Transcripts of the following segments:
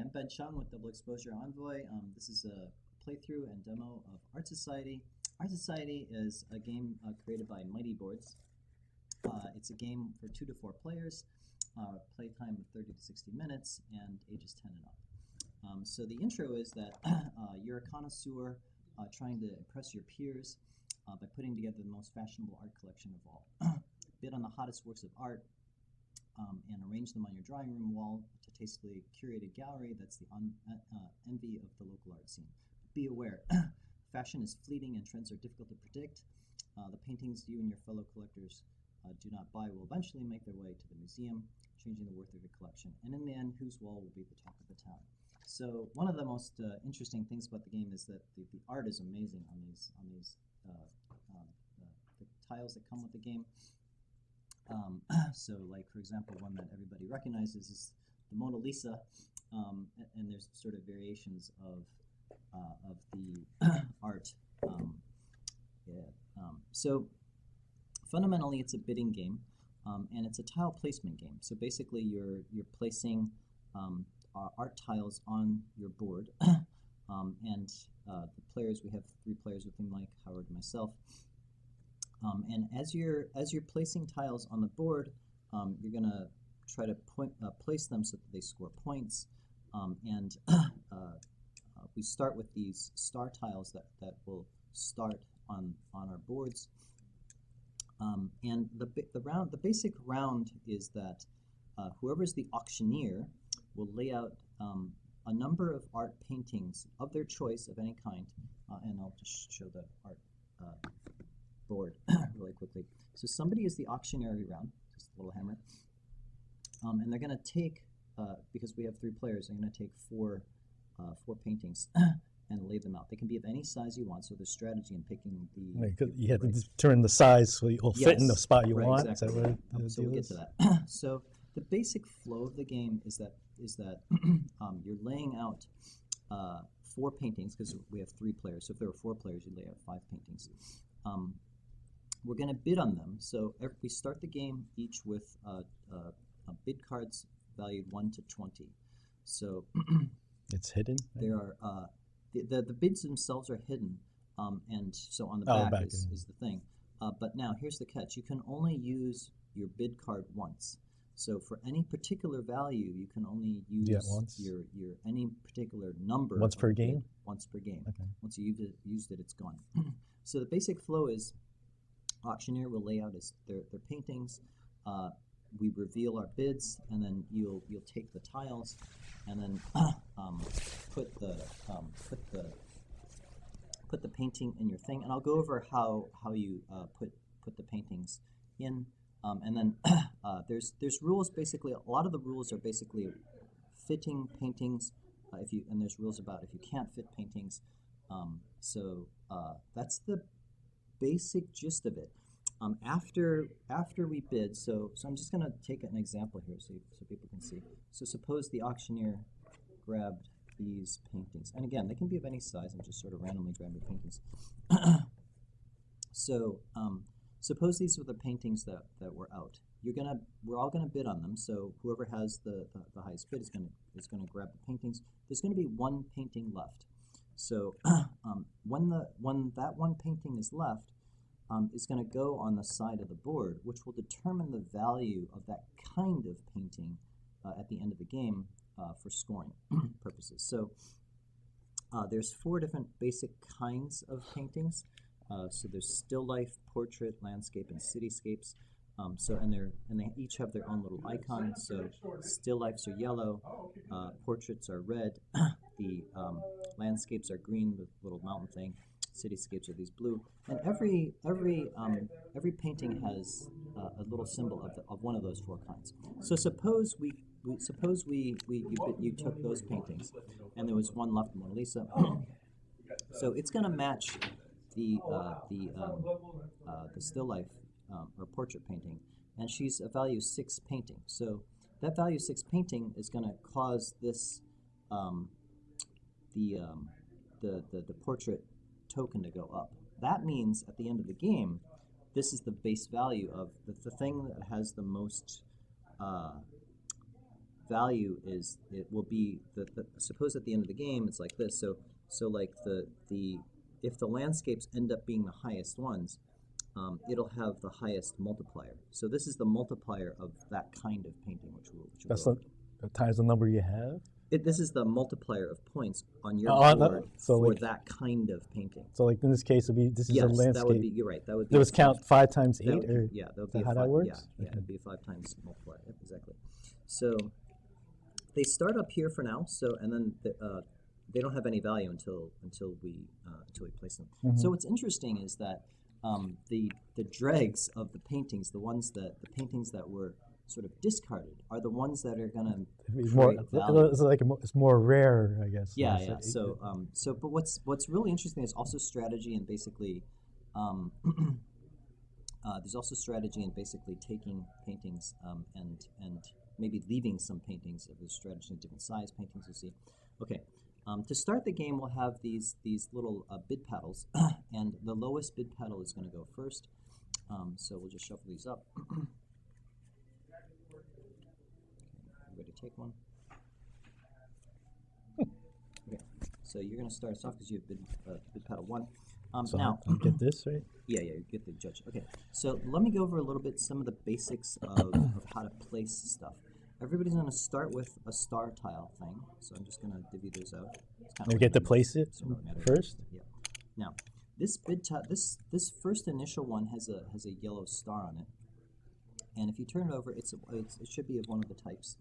I'm Ben Cheung with Double Exposure Envoy. This is a playthrough and demo of Art Society. Art Society is a game created by Mighty Boards. It's a game for 2 to 4 players, playtime of 30 to 60 minutes, and ages 10 and up. So the intro is that you're a connoisseur trying to impress your peers by putting together the most fashionable art collection of all. Bid on the hottest works of art, and arrange them on your drawing room wall to tastefully curated gallery that's the envy of the local art scene. Be aware, fashion is fleeting and trends are difficult to predict. The paintings you and your fellow collectors do not buy will eventually make their way to the museum, changing the worth of your collection. And in the end, whose wall will be the talk of the town? So one of the most interesting things about the game is that the art is amazing on these the tiles that come with the game. So, like, for example, one that everybody recognizes is the Mona Lisa, and there's sort of variations of the art. So, fundamentally, it's a bidding game, and it's a tile placement game. So basically, you're placing art tiles on your board, and the players, we have 3 players with me, Mike, Howard, and myself. And as you're placing tiles on the board, you're going to try to place them so that they score points. And we start with these star tiles that will start on our boards. And the basic round is that whoever's the auctioneer will lay out a number of art paintings of their choice of any kind. And I'll just show the art board really quickly. So somebody is the auctioneer every round, just a little hammer, and they're going to take, because we have 3 players, they're going to take 4 paintings and lay them out. They can be of any size you want, so there's strategy in picking the... You have to determine the size so you'll fit in the spot you want. Exactly. Is that what So we'll get to that. So the basic flow of the game is that you're laying out 4 paintings, because we have 3 players. So if there were 4 players, you'd lay out 5 paintings. We're going to bid on them. So we start the game each with bid cards valued 1 to 20. So it's hidden? There are the bids themselves are hidden, and so on the back is the thing. But now here's the catch: you can only use your bid card once. So for any particular value, you can only use your any particular number. Once per game? Once per game. Okay. Once you've used it, it's gone. So the basic flow is auctioneer will lay out their paintings. We reveal our bids, and then you'll take the tiles, and then put the painting in your thing. And I'll go over how you put the paintings in. And then there's rules. Basically, a lot of the rules are basically fitting paintings. And there's rules about if you can't fit paintings. So that's the basic gist of it. After we bid, so I'm just going to take an example here so people can see. So suppose the auctioneer grabbed these paintings, and again, they can be of any size. I'm just sort of randomly grabbing paintings. So suppose these were the paintings that were out. We're all gonna bid on them. So whoever has the highest bid is gonna grab the paintings. There's gonna be 1 painting left. So when that one painting is left, is going to go on the side of the board, which will determine the value of that kind of painting at the end of the game for scoring purposes. So there's 4 different basic kinds of paintings. So there's still life, portrait, landscape, and cityscapes. And they each have their own little icons. So still lifes are yellow, portraits are red, the landscapes are green with a little mountain thing. Cityscapes are these blue, and every painting has a little symbol of one of those 4 kinds. So suppose you took those paintings, and there was one left, Mona Lisa. So it's going to match the still life or portrait painting, and she's a value 6 painting. So that value 6 painting is going to cause this the portrait token to go up. That means at the end of the game, this is the base value of the thing that has the most value is, it will be suppose at the end of the game it's like this. So like if the landscapes end up being the highest ones, it'll have the highest multiplier. So this is the multiplier of that kind of painting, which will That's go the times the number you have. This is the multiplier of points on your board so for like, that kind of painting. So like in this case, this is a landscape. That would be, you're right. That would be. There was count 5 times 8, or yeah, that would be how that works. Yeah, it'd be a 5 times multiplier. Yep, exactly. So they start up here for now. So and then they don't have any value until we place them. Mm-hmm. So what's interesting is that the dregs of the paintings, the paintings that were sort of discarded, are the ones that are going to create value. It's more rare, I guess. Yeah, yeah. So but what's really interesting is also strategy, and basically there's also strategy in basically taking paintings and maybe leaving some paintings of the strategy in different size paintings. You see, okay. To start the game, we'll have these little bid paddles, and the lowest bid paddle is going to go first. So we'll just shuffle these up. Everybody take one. Okay, so you're going to start us off because you have bid paddle 1. So now, I'll get this, right? Yeah, you get the judge. Okay, so let me go over a little bit some of the basics of how to place stuff. Everybody's going to start with a star tile thing, so I'm just going to divvy those out. We get to place it first. Yeah. Now, this this first initial one has a yellow star on it, and if you turn it over, it should be of one of the types.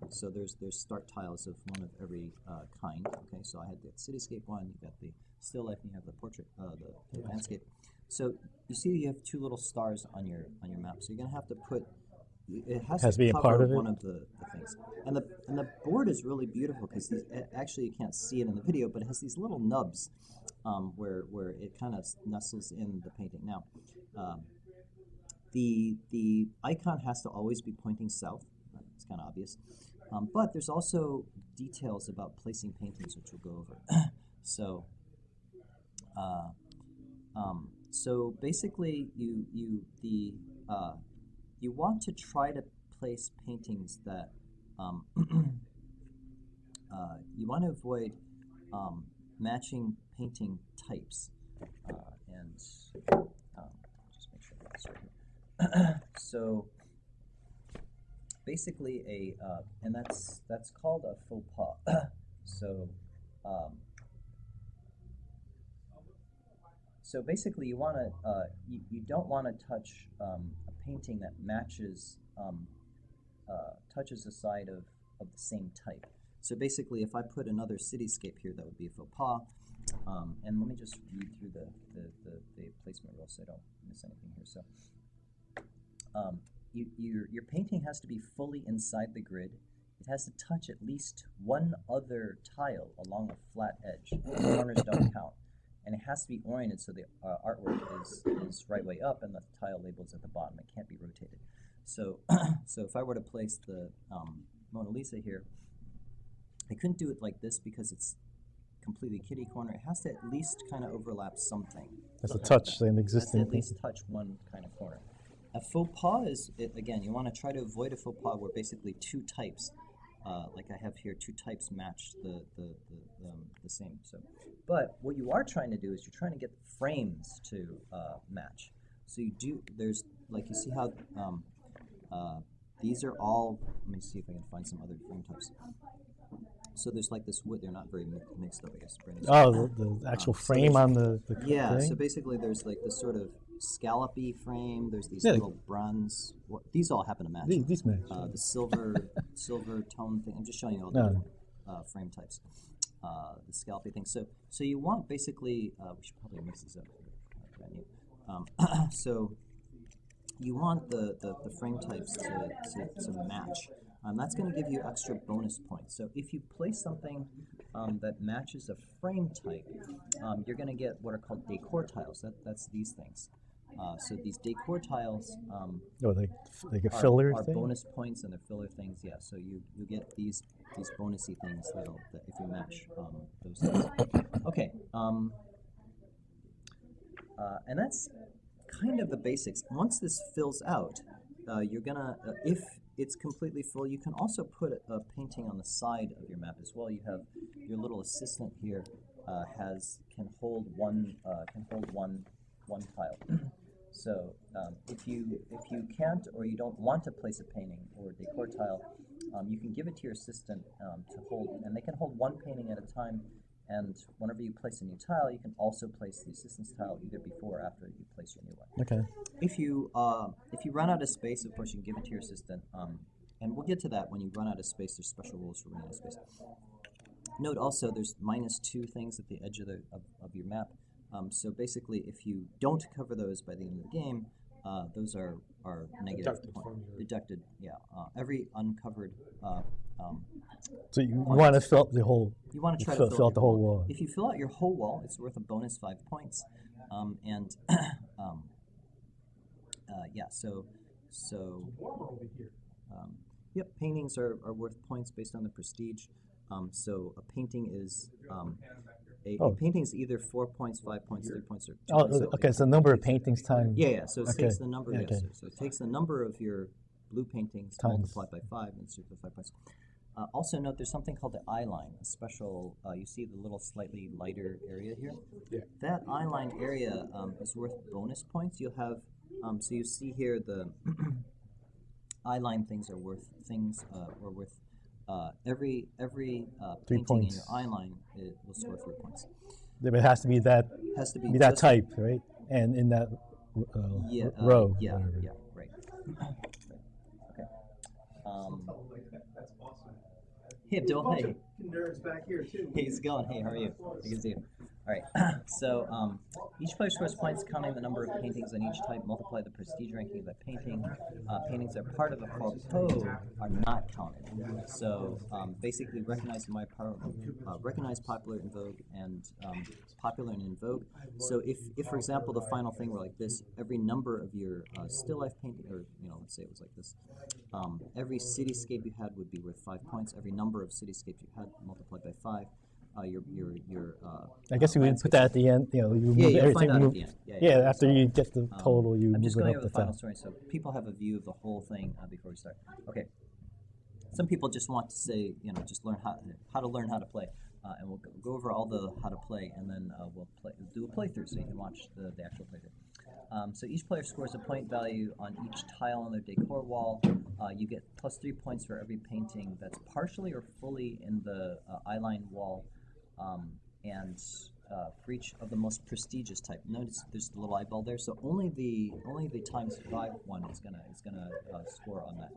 So there's start tiles of one of every kind. Okay, so I had the cityscape one, you got the still life, and you have the portrait, the landscape. So you see you have 2 little stars on your map. So you're going to have to put. It has to be a part of it. One of the things, and the board is really beautiful because actually you can't see it in the video, but it has these little nubs where it kind of nestles in the painting. Now, the icon has to always be pointing south. It's kind of obvious, but there's also details about placing paintings, which we'll go over. So basically, you want to try to place paintings that you want to avoid matching painting types, and just make sure I get this right here. So basically and that's called a faux pas. So basically you want to you don't want to touch a painting that matches touches the side of the same type. So basically, if I put another cityscape here, that would be a faux pas. And let me just read through the placement rules so I don't miss anything here. So your painting has to be fully inside the grid. It has to touch at least one other tile along a flat edge. The corners don't count. And it has to be oriented so the artwork is right way up and the tile label's at the bottom. It can't be rotated. So so if I were to place the Mona Lisa here, I couldn't do it like this because it's completely kitty corner. It has to at least kind of overlap something. That's a touch an existing. At least touch one kind of corner. A faux pas is, again, you want to try to avoid a faux pas where basically 2 types, like I have here, 2 types match the same. So, but what you are trying to do is you're trying to get the frames to match. So you do. There's like you see how these are all. Let me see if I can find some other frame types. So there's like this wood. They're not very mixed up, I guess. Oh, the actual frame on the yeah. thing? So basically, there's like this sort of scallopy frame. There's these little bronze. These all happen to match. These match. The silver tone thing. I'm just showing you all the different frame types. The scallopy thing. So you want basically. We should probably mix these up. So you want the frame types to match. That's going to give you extra bonus points. So if you place something that matches a frame type, you're going to get what are called decor tiles. That's these things. So these decor tiles like a filler are thing? Bonus points, and they're filler things. Yeah. So you get these bonusy things that if you match those things. Okay. And that's kind of the basics. Once this fills out, you're gonna it's completely full. You can also put a painting on the side of your map as well. You have your little assistant here can hold one tile. So if you can't or you don't want to place a painting or decor tile, you can give it to your assistant to hold, and they can hold one painting at a time. And whenever you place a new tile, you can also place the assistant's tile either before or after you place your new one. Okay. If you run out of space, of course, you can give it to your assistant. And we'll get to that. When you run out of space, there's special rules for running out of space. Note also, there's -2 things at the edge of your map. So basically, if you don't cover those by the end of the game, those are negative points. Deducted, yeah. Every uncovered. So you want to fill up the whole. You want to try to fill out the whole wall. If you fill out your whole wall, it's worth a bonus 5 points. Yeah. Yep. Paintings are worth points based on the prestige. So a painting is a painting is either 4 points, 5 points, 3 points, or 2 points. Okay. So the number of paintings times. Yeah. So it takes the number. Yeah, so it takes the number of your blue paintings multiplied by 5 and circle 5 points. Also note there's something called the eye line, a special, you see the little slightly lighter area here? Yeah. That eye line area is worth bonus points. You'll have, so you see here the eye line things are worth every painting in your eye line will score 3 points. It has to be that. Has to be that type, right? And in that row. Yeah, whatever. yeah, right. Okay. Hey Abdul, hey. Nerds back here too. Hey, how's it going? Hey, how are you? Good to see you. All right. So each player scores points counting the number of paintings on each type. Multiply the prestige ranking of that painting. Paintings that are part of a corpo are not counted. So basically, recognize popular in vogue and popular and in vogue. So if for example the final thing were like this, every number of your still life painting, or let's say it was like this, every cityscape you had would be worth 5 points. Every number of cityscapes you had multiplied by 5. Your I guess you would put that at the end. You move everything. Find out at the end. Yeah, after you get the total, you I'm move just it going up over the the final top. story so people have a view of the whole thing before we start. Okay. Some people just want to say, just learn how to learn how to play, and we'll go over all the how to play, and then we'll do a playthrough so you can watch the actual playthrough. So each player scores a point value on each tile on their decor wall. You get +3 points for every painting that's partially or fully in the eyeline wall, and for each of the most prestigious type. Notice there's the little eyeball there, so only the ×5 one is gonna score on that.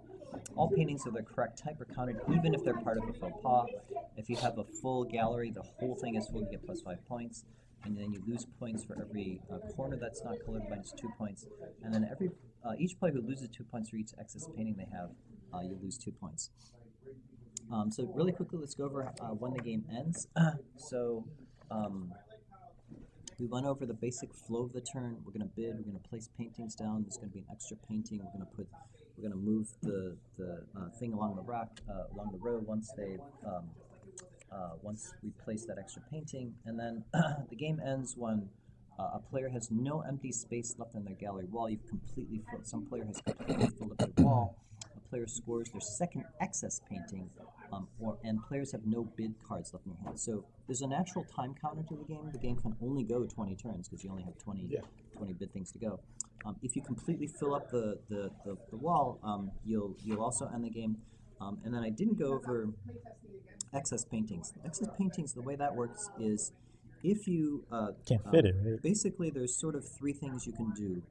All paintings of the correct type are counted, even if they're part of a faux pas. If you have a full gallery, the whole thing is full, you get +5 points, and then you lose points for every corner that's not colored, -2 points, and then each player who loses 2 points for each excess painting they have, you lose 2 points. So really quickly, let's go over when the game ends. We went over the basic flow of the turn. We're going to bid. We're going to place paintings down. There's going to be an extra painting. We're going to move the thing along the along the row once we place that extra painting, and then the game ends when a player has no empty space left on their gallery wall. You've completely filled. Some player has completely filled up their wall. A player scores their second excess painting, and players have no bid cards left in their hand. So there's a natural time counter to the game. The game can only go 20 turns because you only have 20 bid things to go. If you completely fill up the wall, you'll also end the game. And then I didn't go over excess paintings. Excess paintings, the way that works is if you can't fit it, right? Basically, there's sort of 3 things you can do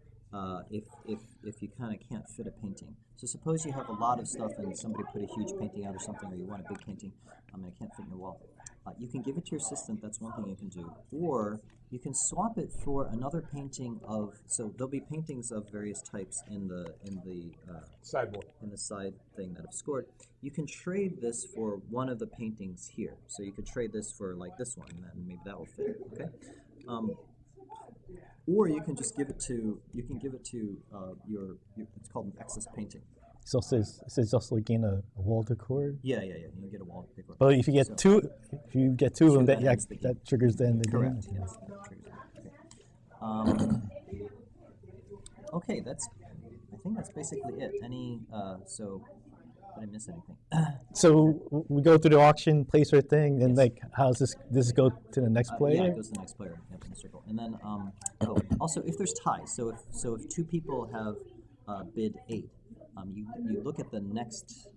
if you kind of can't fit a painting. So suppose you have a lot of stuff and somebody put a huge painting out or something, or you want a big painting, and it can't fit in your wall. You can give it to your assistant. That's one thing you can do. Or you can swap it for another painting of. So there'll be paintings of various types in the Sideboard. In the side thing that I've scored. You can trade this for one of the paintings here. So you could trade this for like this one, and then maybe that will fit. Okay. Or you can just give it to your it's called an excess painting. So it says also gain a wall decor. Yeah. You can get a wall decor. But if you get two of them, that triggers the end of the game. Correct. Yes. That triggers it. Okay. Okay. I think that's basically it. Did I miss anything? So we go through the auction, place our thing, and like, how's this? Does it go to the next player? Yeah, it goes to the next player. Yep, in the circle. And then also if there's ties, so if two people have bid 8, you look at the next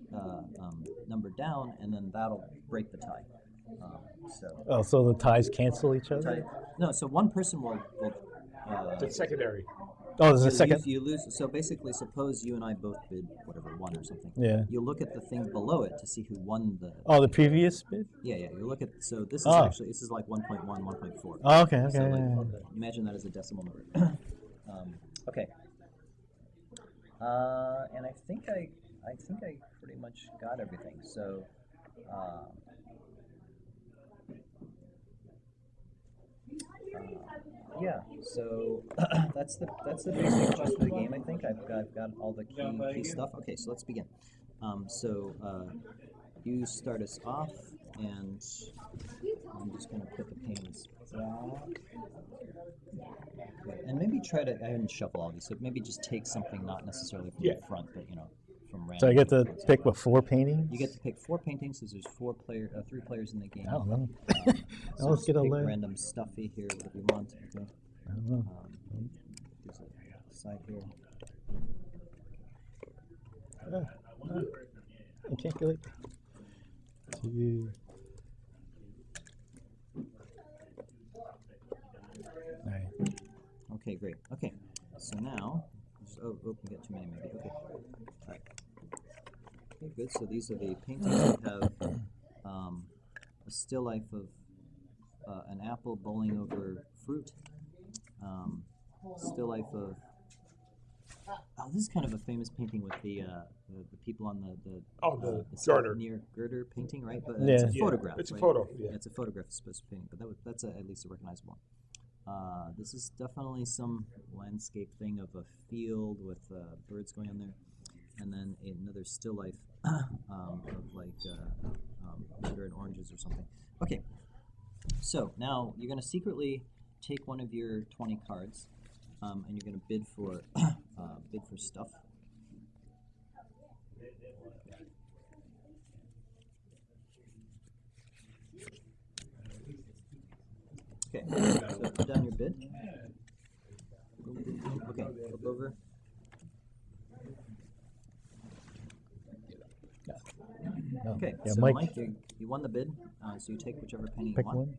number down, and then that'll break the tie. Oh, so the ties cancel each other? No, so one person will It's secondary. Oh, there's a second. You lose. So basically, suppose you and I both bid whatever 1 or something. Yeah. You look at the thing below it to see who won the. Oh, the previous bid? Yeah. You look at. So this is actually like 1.1, 1.4. Oh, okay. So imagine that as a decimal number. Okay. And I think I pretty much got everything. So. Yeah, so that's the basic gist of the game. I think I've got all the key stuff. Okay, so let's begin. You start us off, and I'm just going to put the paintings back. Okay. And maybe try to. I didn't shuffle all these, so maybe just take something not necessarily from the front, but from random. So I get to pick 4 paintings? You get to pick 4 paintings, because there's 3 players in the game. I don't know. So Let's get a pick list. random stuffy here, whatever you want. Okay. I don't know. There's a side here. I can't get it. 2. Alright. Okay, great. Okay, so now, we got too many maybe. Okay. All right. Okay, good. So these are the paintings that have a still life of an apple bowling over fruit. Still life of. Oh, this is kind of a famous painting with the people on the girder. near girder painting, right? But Yeah. it's a photograph. It's a right? photo. Yeah. It's a photograph supposed to painting, but that's at least a recognizable one. This is definitely some landscape thing of a field with birds going on there, and then another still life of like mandarin oranges or something. Okay, so now you're going to secretly take one of your 20 cards, and you're going to bid for stuff. Okay, so put down your bid. Okay, flip over. No. Okay, Yeah, so Mike, Mike, you won the bid, so you take whichever penny you pick want. one.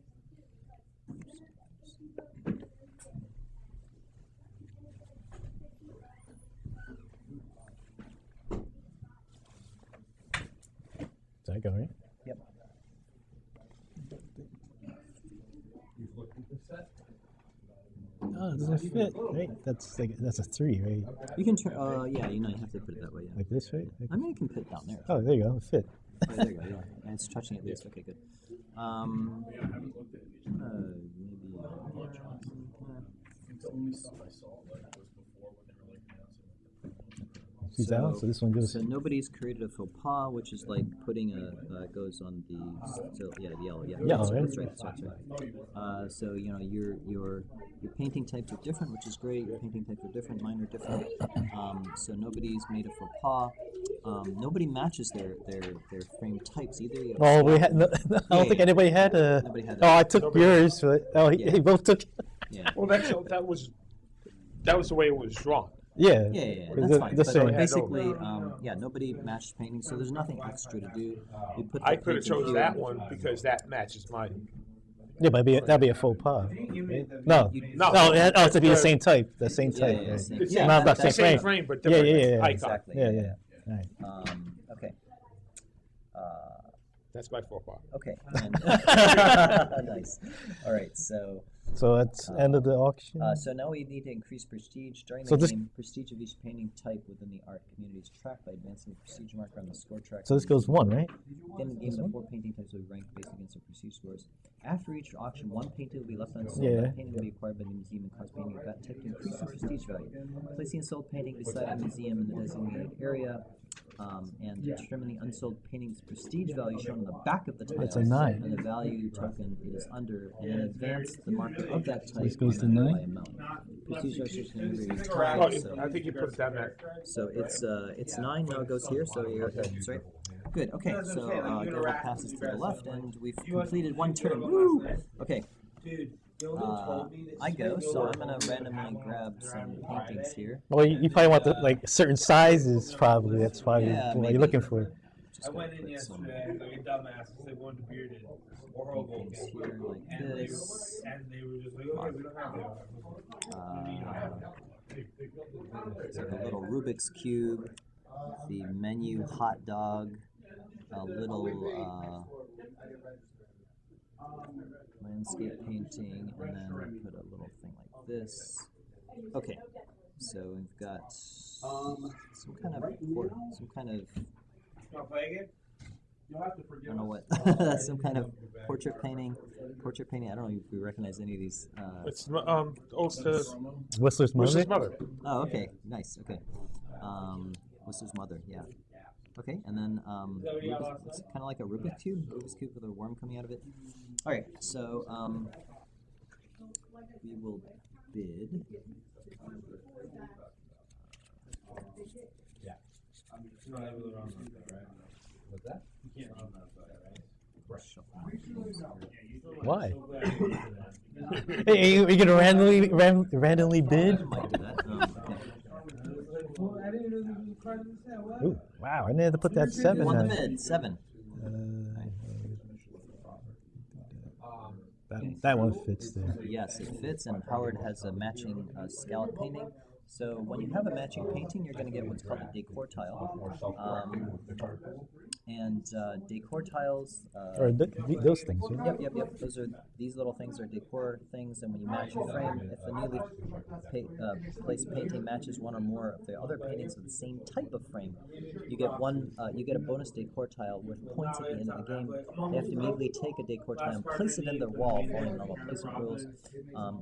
Does that go right? Yep. Oh, it doesn't fit, right? That's a 3, right? You can turn. Yeah, you have to put it that way. Yeah. Like this, right? Like, I mean, you can put it down there. oh, there you go. It fit. Oh, there you go. Yeah, and it's touching at least. Okay, good. He's out, so this one goes. So nobody's created a faux pas, which is like putting goes on the yellow. Yeah, Yellow, right? That's right. So your painting types are different, which is great. Your painting types are different. Mine are different. So nobody's made a faux pas. Nobody matches their frame types either. Oh, we had. No, I don't think anybody had a. Nobody had Oh, that. I took yours, but he both took. Yeah. Well, that was the way it was drawn. Yeah. Yeah, Is that's it fine. the But same? basically, nobody matched painting, so there's nothing extra to do. We put the I could have painting chose here. that one because that matches mine. Yeah, but that'd be a faux pas. Right? No. No. No, it has to be the same type. The same type. Yeah, right? same- It's yeah, not that- the the that's- same frame. frame, but Yeah, different yeah. icon. Exactly. Yeah. Right. Okay. That's my faux pas. Okay. Nice. All right. So that's end of the auction. so now we need to increase prestige during the So this- game. Prestige of each painting type within the art community is tracked by advancing the prestige marker on the score track. So this goes 1, right? In the game, the 4 painting types will be ranked based against their prestige scores. After each auction, 1 painting will be left unsold. Yeah. That painting will be acquired by the museum and cause painting of that type to increase in prestige value. Placing a sold painting beside a museum in the designated area and determine the unsold painting's prestige value shown on the back of the tile. That's a 9. And the value token is under, and in advance the marker of that type This goes to by 9? amount. Prestige value can be Oh, tied, so, I think you put it down there. so it's 9. Now it goes here. So you're that's right. Good. Okay. So Gilbert passes to the left, and we've completed one turn. Woo! Okay. I go, so I'm gonna randomly grab some paintings here. Well, you probably want the like certain sizes. Probably that's probably Yeah, what maybe. you're looking for. Just I went gonna in put some yesterday like a dumbass because they wanted to bearded or Hoboken. paintings here like And they, this. and they were just like, okay, we don't have that. It's like a little Rubik's Cube, the menu hot dog, a little landscape painting, and then we put a little thing like this. Okay, so we've got some kind of You want to play again? I don't know what some kind of portrait painting. I don't know if we recognize any of these. It's to Whistler's Wish's mother. mother. Oh, okay, nice. Okay, Whistler's mother. Yeah. Okay, and then it's kind of like a Rubik's cube with a worm coming out of it. All right, so we will bid. What's that? You can't run that, right? Why? Hey, you gonna randomly bid? I might do that. Okay. Ooh, wow! I needed to put that 7 Won the on. bid, 7. That one fits there. Yes, it fits, and Howard has a matching scallop painting. So when you have a matching painting, you're going to get what's called a decor tile. Decor tiles. Or those things. Right? Yep. These little things are decor things, and when you match your frame, if the newly placed painting matches one or more of the other paintings of the same type of frame, you get one. You get a bonus decor tile with points at the end of the game. You have to immediately take a decor tile and place it in the wall, following normal placement rules.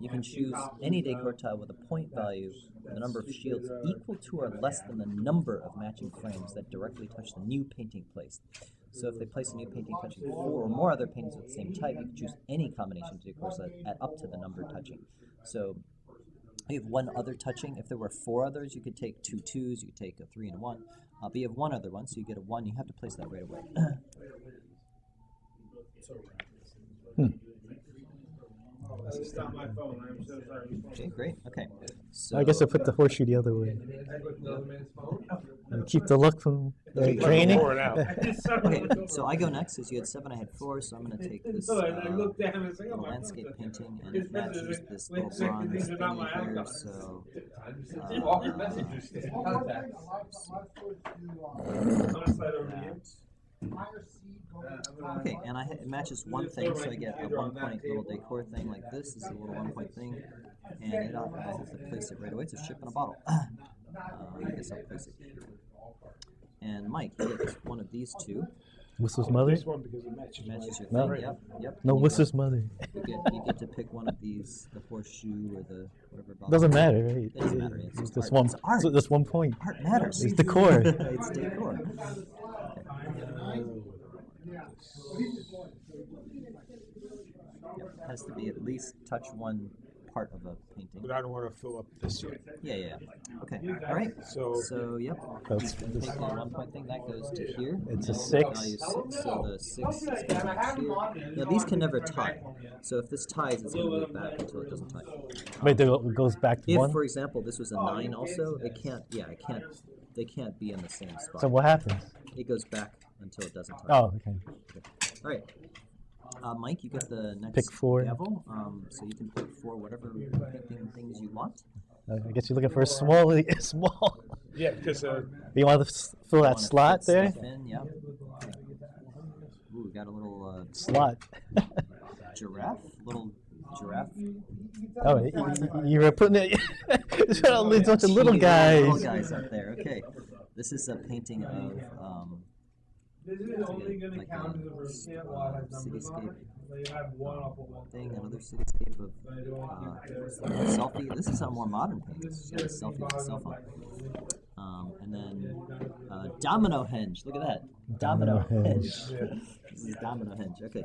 You can choose any decor tile with a point value, the number of shields equal to or less than the number of matching frames that directly touch the new painting placed. So if they place a new painting touching 4 or more other paintings of the same type, you can choose any combination of decors that add up to the number touching. So you have one other touching. If there were 4 others, you could take 2 2s, you could take a 3 and a 1. But you have one other one, so you get a 1. You have to place that right away. It's not my phone. I'm so sorry. Okay, great. Okay. So I guess I put the horseshoe the other way. Keep the luck from draining. Pour it out. okay, so I go next. As you had 7, I had 4, so I'm going to take this So I looked down and it's like, oh, little my landscape phone. painting, and His it matches messages- this wait, little six, bronze these are not my thingy here. icons. So All your messages stay in contact. I'm gonna slide over to you. okay, and it matches one thing, so I get a 1 point little decor thing like this. This is a little 1 point thing, and I have to place it right away. It's a ship in a bottle. I guess I'll place it here. And Mike, you get one of these 2. Whistler's mother? This one because it matches Your No. thing. Yep. No, You Whistler's mother. You get to pick one of these, the horseshoe or the whatever. bottle. Doesn't matter, right? It doesn't matter. It's just Just art. one. It's art. So that's 1 point. Art matters. It's decor. It's decor. It has to be at least touch one part of a painting. But I don't want to fill up this yet. Yeah. Okay. All right. So Yep. That's- Take the 1 point thing that goes to here. It's a and 6. Value 6. So the 6 is going back here. Now these can never tie. So if this ties, it's going to move back until it doesn't tie. Wait, it goes back to If, 1? for example, this was a 9, also, it can't. Yeah, it can't. They can't be in the same spot. So what happens? It goes back until it doesn't tie. Oh, okay. All right. Mike, you get the next Pick 4. gavel, so you can pick 4 whatever painting things you want. I guess you're looking for a small. yeah, because You want to fill that Wanna slot fit there? stuff in, yeah. Ooh, we got a little Slot. giraffe. Little giraffe. Oh, you were putting it. It's a bunch of little Teeny guys. Little guys up there. Okay. This is a painting of This is only going to like count a as a percent while I have numbers on it. So you have one off of one. thing, another cityscape of selfie. This is a more modern painting. This is a selfie with a cell phone. And then domino henge. Look at that. Domino henge. This is domino henge. Okay.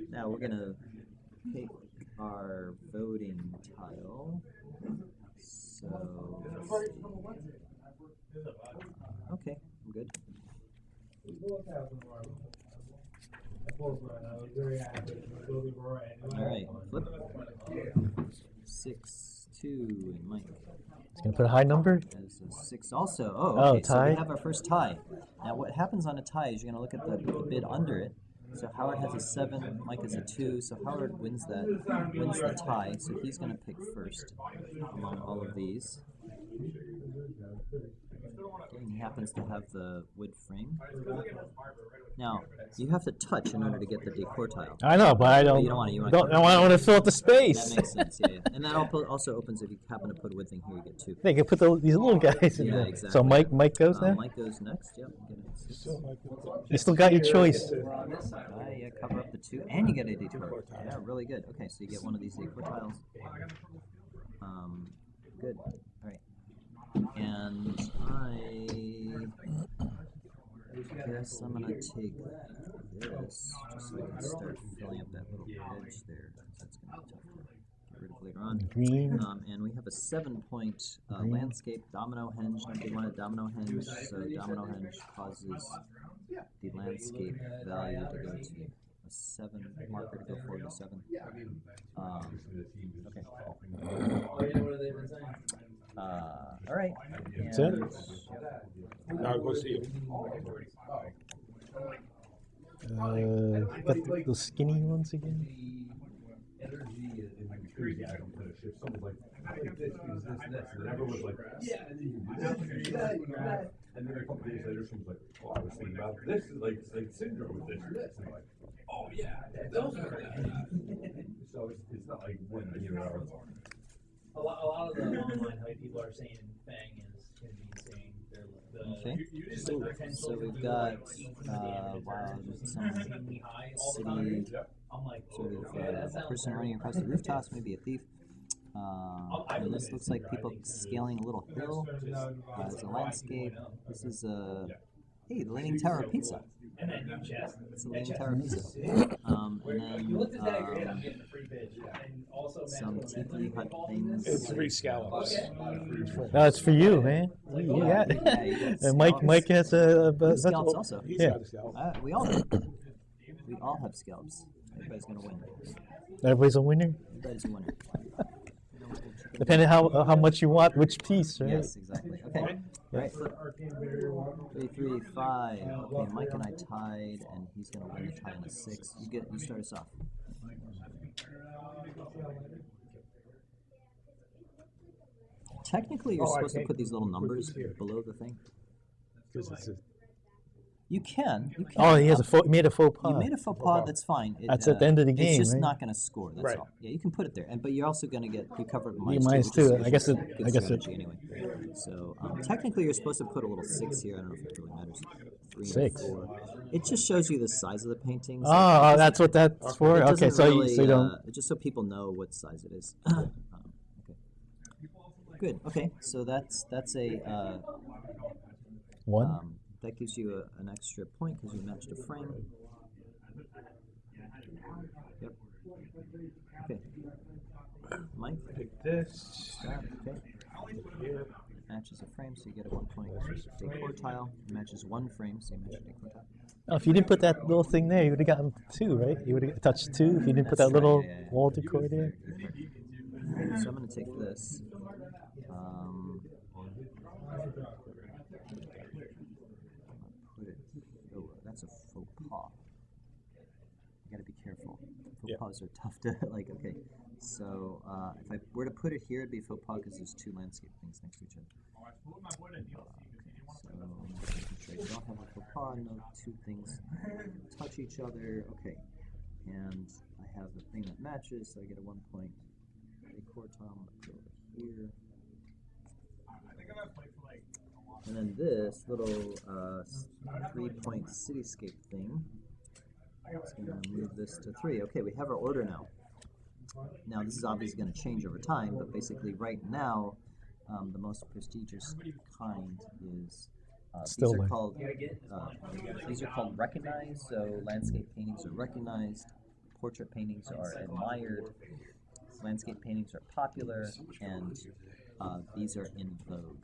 Now we're gonna pick our voting tile. So. Okay, I'm good. All right, flip. 6, 2, and Mike. It's gonna put a high number. Has a 6 also. Oh, Oh, okay. So we tie. have our first tie. Now, what happens on a tie is you're gonna look at the bid under it. So Howard has a 7, Mike has a 2. So Howard wins the tie. So he's gonna pick first among all of these. And he happens to have the wood frame. Now, you have to touch in order to get the decor tile. I know, but I don't. You don't want to. You want Don't, I want to fill up the That space. makes sense. Yeah, yeah. And that also opens if you happen to put a wood thing here, you get 2. They can put these little guys in Yeah, there. exactly. So Mike goes now. Mike goes next. Yep. Get a 6. You still got your choice. Yeah, cover up the 2, and you get a decor. Yeah, really good. Okay, so you get one of these decor tiles. Good. All right. And I guess I'm gonna take this just so I can start filling up that little edge there. That's gonna be tough to get rid of later on. Green. And we have a 7-point landscape domino henge. They want a domino henge, so domino henge causes the landscape value to go to a 7 marker to go forward to 7. Okay. All right. That's it? Now go see you. Got those skinny ones again. Energy and like crazy. I don't put a shift. Someone's like, I think this is this and this, and everyone's like, yeah, and then you do that. And then a couple days later, someone's like, oh, I was thinking about this, like syndrome with this or this, and I'm like, oh yeah, those are. So it's not like when you know. A lot of the online hype people are saying Fang is going to be saying the Okay. So we've got wow, there's some insanely high all the time. city I'm like, sort oh, of yeah, that sounds person like- running across the rooftops, maybe a thief. And this looks like people scaling a little hill. It's a landscape. This is a hey, the Leaning Tower of Pizza. And then you chest. It's the Leaning Tower of Pizza. And You looked at that grade, I'm then getting a free pitch. And also, some tiki hut things. It's 3 scallops. No, it's for you, man. You got it. Yeah, you got And scallops. Mike has a. These scallops also. He's Yeah. got a scallop. We all do. We all have scallops. Everybody's gonna win. Everybody's a winner. Everybody's a winner. Depending how much you want, which piece, right? Yes, exactly. Okay. Right. 3, 3, 5. Okay, Mike and I tied, and he's gonna win the tie on a 6. You start us off. Technically, you're supposed to put these little numbers below the thing. Because it's a, You can. Oh, he has made a faux pas. You made a faux pas. That's fine. That's at the end of the It's game, just right? not going to score. That's Right. all. Yeah, you can put it there, but you're also going to get recovered Yeah, minus minus 2. two. which is I guess good it- I guess it- strategy anyway. So technically, you're supposed to put a little 6 here. I don't know if it really matters. 3 and 6. 4. It just shows you the size of the paintings. Oh, that's what that's for. It Okay, doesn't so really, you don't. just so people know what size it is. Okay. Good. Okay, so that's a. One. That gives you an extra point because you matched a frame. Yep. Okay. Mike, pick this. that, okay. Here. Matches a frame, so you get a 1 point decor tile. Matches 1 frame, so you match a decor tile. Oh, if you didn't put that little thing there, you would have gotten 2, right? You would have touched 2 if you didn't put That's that little right, yeah. wall decor there. So I'm going to take this. Put it. Oh, that's a faux pas. You got to be careful. Faux pas are tough to like. Okay, so if I were to put it here, it'd be faux pas because there's 2 landscape things next to each other. Okay, so making sure you don't have a faux pas. No 2 things touch each other. Okay, and I have the thing that matches, so I get a 1 point decor tile. I'm gonna put it over here. And then this little 3-point cityscape thing. It's going to move this to 3. Okay, we have our order now. Now this is obviously going to change over time, but basically right now the most prestigious kind is Still these are life. called recognized. So landscape paintings are recognized, portrait paintings are admired, landscape paintings are popular, and these are in vogue.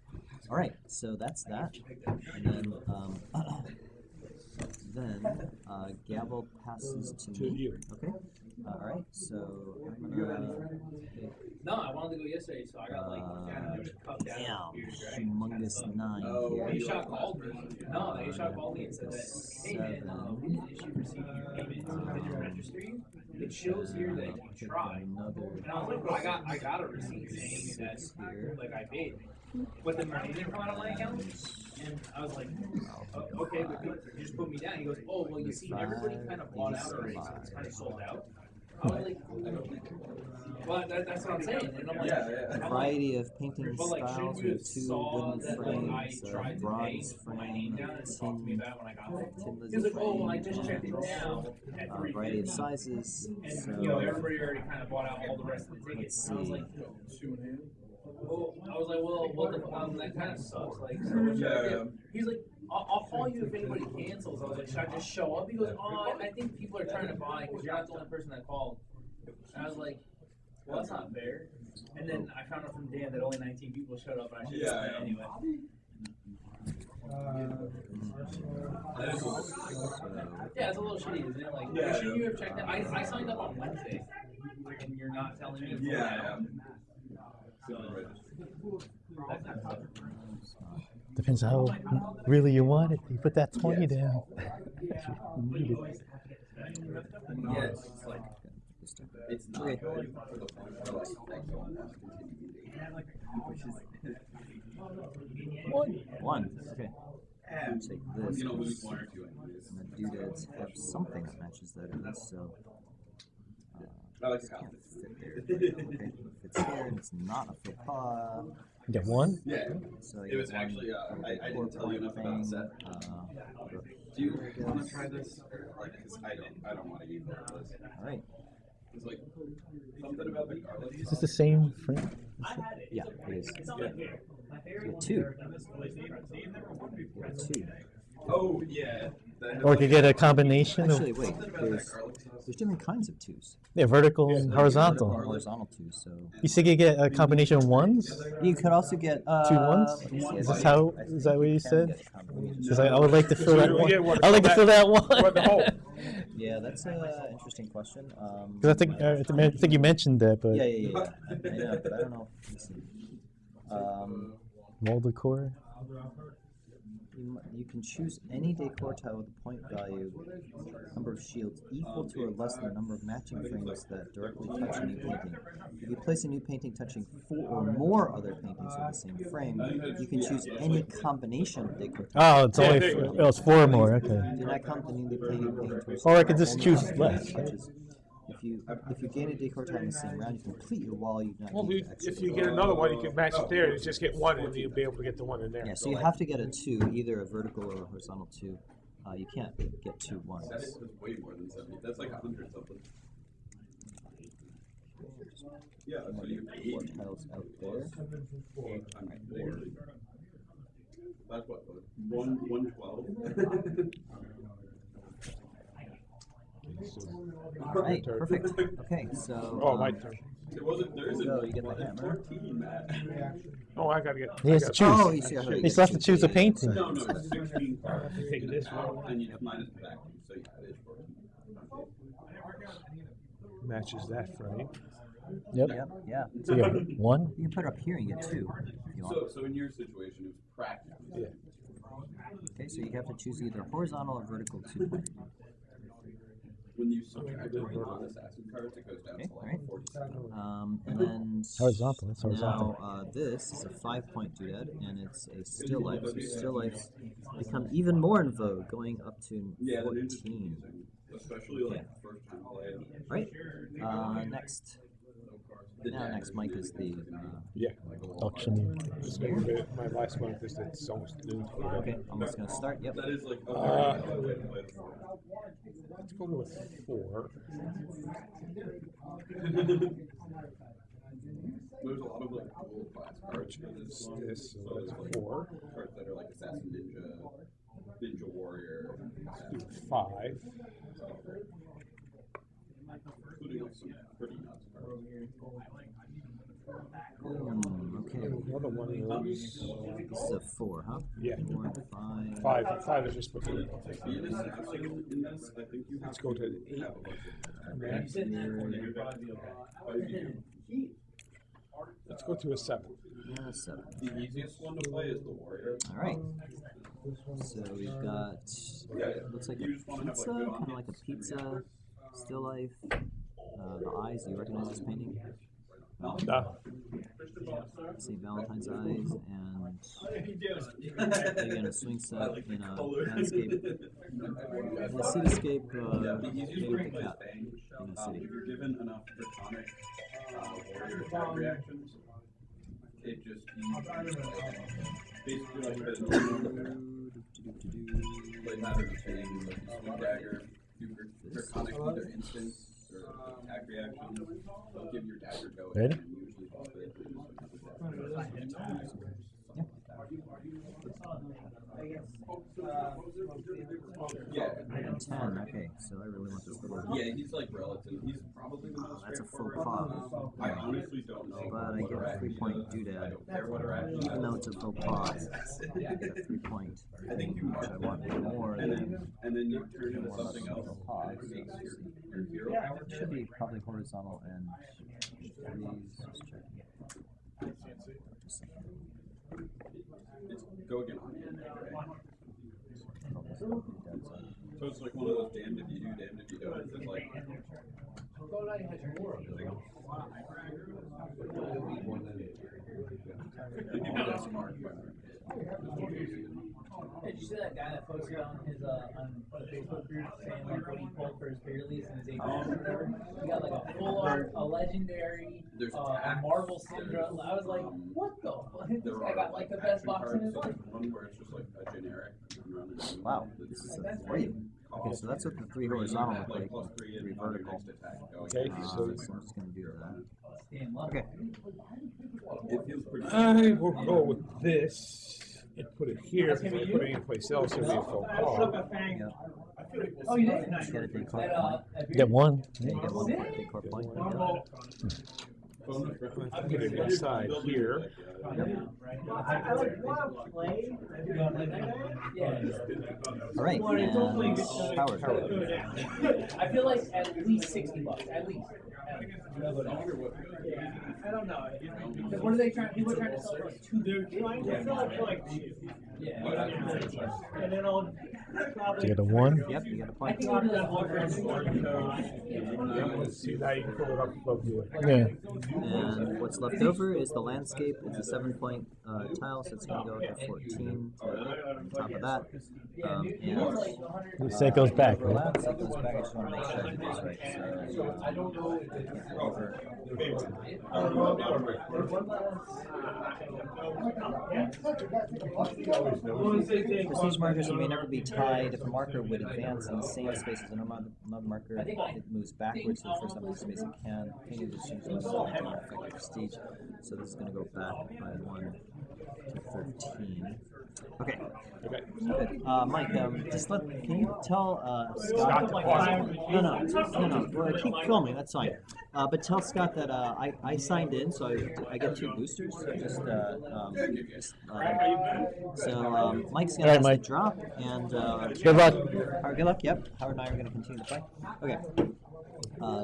All right, so that's that, and then gavel passes to me. you. Okay. All right, so I'm gonna. No, I wanted to go yesterday, so I got Damn, humongous 9 here. He shot called me. No, they shot called me and said that, hey man, we didn't issue receiving your payment. So did you register you? It shows here that you tried. And I was like, well, I got a receipt saying that like I paid. But the money didn't come out of my account. And I was like, okay, but you just put me down. He goes, oh, well, you see, everybody kind of bought out already, so it's kind of sold out. I was like, well, that's what I'm saying. And I'm like, A variety of painting but like, styles. shouldn't We you have have 2 saw wooden that when I frames, tried a to bronze pay, put my frame, name down and talk to me tin, about when I got home? tin He was like, lizard oh, well, I frame, just checked it now at a variety of 350. sizes. And, So you know, everybody already kind of bought out all the rest of the tickets. And I was like, that kind of sucks. Like, so what should I do? He's like, I'll call you if anybody cancels. I was like, should I just show up? He goes, oh, I think people are trying to buy because you're not the only person that called. And I was like, well, that's not fair. And then I found out from Dan that only 19 people showed up, and I should have done it anyway. Yeah, it's a little shitty, isn't it? Like, shouldn't you have checked that? I signed up on Wednesday, and you're not telling me. Depends how really you want it. You put that 20 down. You need it. Yes, it's like it's not Okay. good for the point of like 1. Okay. Take this. you know, lose 1 or 2 anyways. And the doodads have something that matches that at least, so. I like This the can't confidence. fit there. Okay, it fits here, and it's not a faux pas. You get 1? Yeah, So it was actually I didn't tell you enough about the set. Do you want to try this? Like, because I don't want to eat this. All right. It's like something about the garlic. Is this the same frame? Yeah, it is. You get 2. You get 2. Oh yeah. Or you could get a combination Actually, of wait. There's different kinds of 2s. vertical and Vertical horizontal. and horizontal 2s. So You said you get a combination of 1s? you could also get 2 ones? Is this how? Is that what you said? Because I would like to fill So that you one. get one I would like to fill that What the one. hole? Yeah, that's an interesting question. Because I think you mentioned that, but Yeah. I know, but I don't know. Let's see. mold decor. You can choose any decor tile with a point value, number of shields equal to or less than the number of matching frames that directly touch a new painting. If you place a new painting touching 4 or more other paintings of the same frame, you can choose any combination of decor tiles. Oh, it's only it's 4 more. Okay. Do not count the newly painted paintings. Or I could just only choose count less, which is- If you gain a decor tile in the same round, you complete your wall. You do not Well, need to exit. if you get another one, you can match it there. You just get 1, and you'll be able to get the one in there. Yeah, so you have to get a 2, either a vertical or a horizontal 2. You can't get 2 ones. That's way more than 70. That's like 100 something. Yeah, so you Four tiles out there. That's what 112. All right, perfect. Okay, so. Oh, my turn. It wasn't. There isn't. So you get the hammer. 14, Matt. Oh, I gotta get. He has to choose. Oh, you see, I heard He still has to choose a painting. No, it's 16 cards. Take this one. And you minus the vacuum, so yeah, it is 14. Matches that frame. Yep. Yeah. So you have 1. You can put it up here and get 2 if you want. So in your situation, it was practically. Yeah. Okay, so you have to choose either horizontal or vertical 2 point. When you subtract it on assassin cards, it goes down Okay, to alright. like 47. And then Horizontal, that's horizontal. Now this is a 5-point doodad, and it's a still life. So still lifes become even more in vogue, going up to Yeah, that is 14. confusing, especially like first time play. Right. Next. Now next, Mike is the. Yeah. Auctioneer. Just make a bit, my last one because it's almost noon. Okay, almost gonna start. Yep. That is like a very way to play the sport. Let's go with 4. There's a lot of like dual class cards. This, so that's 4. Cards that are like Assassin Ninja, Ninja Warrior, 5. including like some pretty nuts cards. Okay. Another one of those. This is a 4, huh? Yeah. 4 and 5. 5 is just for 3. Being assassin in this, I think you Let's have go to to 8. have a bunch of You sit in that corner, you'd probably be okay. Let's go to a 7. Yeah, 7. The easiest one to play is the Warrior. All right. So we've got, looks like a pizza, kind of like a pizza, still life. The eyes, do you recognize this painting? No. St. Valentine's eyes, and again a swing set in a landscape, in a cityscape, maybe with a cat in a city. If you're given enough draconic warrior attack reactions, it just basically like the play pattern saying like you swing dagger, do draconic either instance or attack reactions, they'll give your dagger go Ready? and usually buff it. Yeah. 10, okay, so I really want this little. Yeah, he's like relative. He's probably the most. That's a faux pas. I honestly don't know. But I get a 3-point doodad. I don't care what her action Even though it's a faux pas, I get a 3-point. I think you Which I want more and than then you turn into more of something a else. faux pas. That makes your hero power. It should be probably horizontal and 3s. Just checking. Just a second. It's go again on the end, right? Oh, this is the dead side. So it's like one of those damned if you do, damned if you don't. It's like that's marked by Hey, did you see that guy that posted on his on the Facebook group saying like what he pulled for his pre-release and his AP or whatever? He got like a full art, a legendary, There's a attacks. Marvel Syndra. I was like, what the fuck? This guy got like the best box in his life. life. One where it's just like a generic run and Wow, this is a 3. Okay, so that's what the 3 horizontal look like, plus 3 3 and vertical. next attack. Okay, So so I'm just going to do that. Stand left. Okay. It feels pretty. I will go with this and put it here because I put it anyplace else. It'll be a faux pas. Yeah. Oh, you did? Just get a decor At, point. Get one. Yeah, you get 1 decor point. Yeah. I put it inside here. Yeah. All right, and Howard. I feel like at least $60, at least. I don't know. Because what are they trying? People are trying to sell for like $2. Yeah. And then I'll To get a 1. Yep, you got a I point. think we'll do that one for Let's see, now you can pull it up above you. Yeah. And what's left over is the landscape. It's a 7-point tile, so it's going to go to 14 on top of that. And You say it goes back, right? relax, it goes back. I just want to make sure I do this right. So, I don't know if it's over. Prestige markers may never be tied. If a marker would advance in the same space as another marker, it moves backwards to the first empty space it can. Painting just changes the result to affect prestige. So this is going to go back by 1 to 13. Okay. Okay. Good. Mike, just can you tell Scott? Scott to pause. No. Well, keep filming. That's fine. But tell Scott that I signed in, so I get 2 boosters. So Mike's gonna All right, ask Mike. to drop, and Good luck. Howard, good luck. Yep. Howard and I are gonna continue to play. Okay.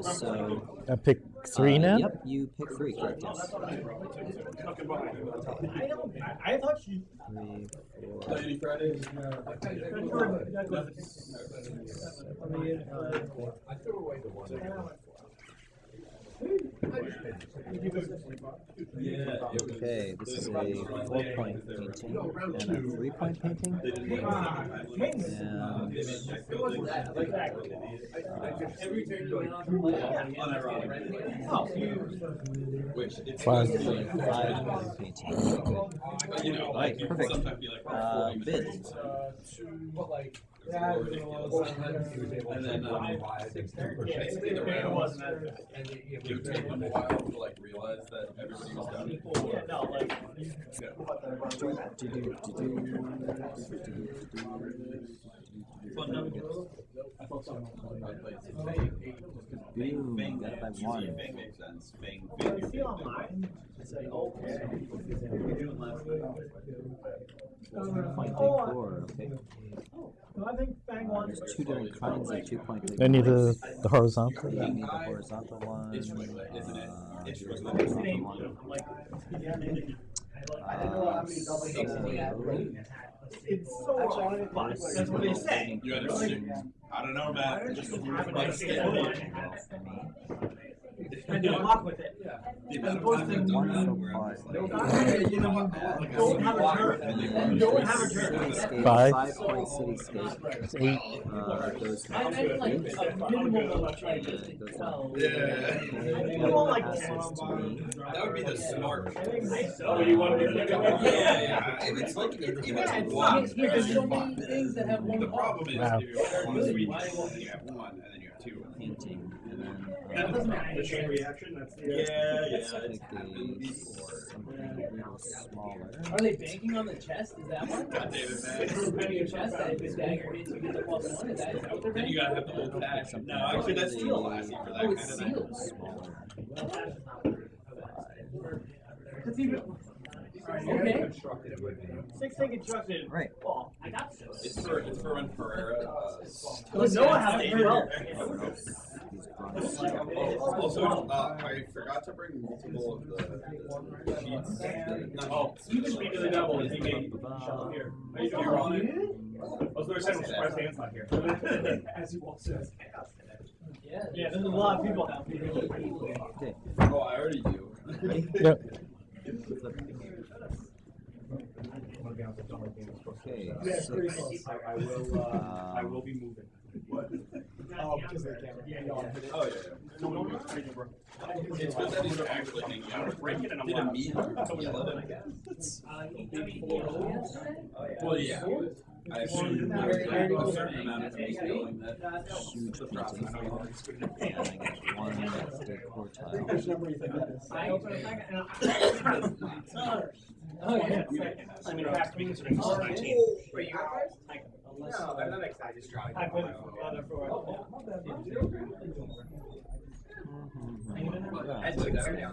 So. I pick 3 now? Yep. You pick 3. Correct. Yes. I thought you. 3, 4. Play any Fridays? Okay, this is a 4-point painting and a 3-point painting. every turn you went on to play. Oh, Which it's 5-point painting. you know, Right, perfect. Bid. Yeah, And then basically the band wasn't as bad. It would take them a while to like realize that everybody was done. Yeah, no, like. I played Fang. Boom, Fang got it by usually one. Fang makes sense. Fang. I see online. It's like, okay. Point Oh, decor, okay. no, I think Fang won. There's two different kinds of 2-point decor. I need the horizontal. You need the horizontal one. It's regular, isn't it? It's Here's the regular. horizontal one. Like, I didn't know how many double games it's so fun. That's what they say. You understand? I don't know, Matt. Just I did a lot with it. As opposed to One so don't have a turn. You don't have a turn. Cityscape, 5. 5-point cityscape. It's 8. Goes I had like a minimum of like goes down. you know, like That would be the smart. Oh, you want to be Yeah. If it's like, if it's one, There's so many things that have one the part. problem is Wow. if you have one sweet, then you have one, and then you have two. Painting, and then That doesn't have the chain reaction. That's the Yeah. pick something a little smaller. Are they banking on the chest? Is that one? God damn it, man. On your chest, that if this dagger hits, you get the +1. Is that what they're Then you banking? gotta have the old fashioned. No, actually, that's too classy for that Oh, kind it's of thing. sealed. Smaller. It's even. Okay. 6 construction. Right. Well, I got this. It's for when Pereira. But Noah has to well. These bronze. Also, I forgot to bring multiple of the sheets. Oh, you can speak to the devil as he made here. Are you on it? I was going to say, I'm surprised Dan's not here. As he walks in. Yeah. Yeah, there's a lot of people now. Okay. Oh, I already do. Yep. Okay. Yeah, Six. pretty close. I will be moving. What? Oh, because of the camera. Oh, yeah. It's good that these are actually hanging out. Did a meet yell at him? Well, yeah. I assume there's a certain amount of things going that Huge the painting. process. And I got one decor tile. I open a second and Oh, yeah. I mean, fast means it's 19. Wait, you got ours? No, I'm not excited. I just tried. I put it together for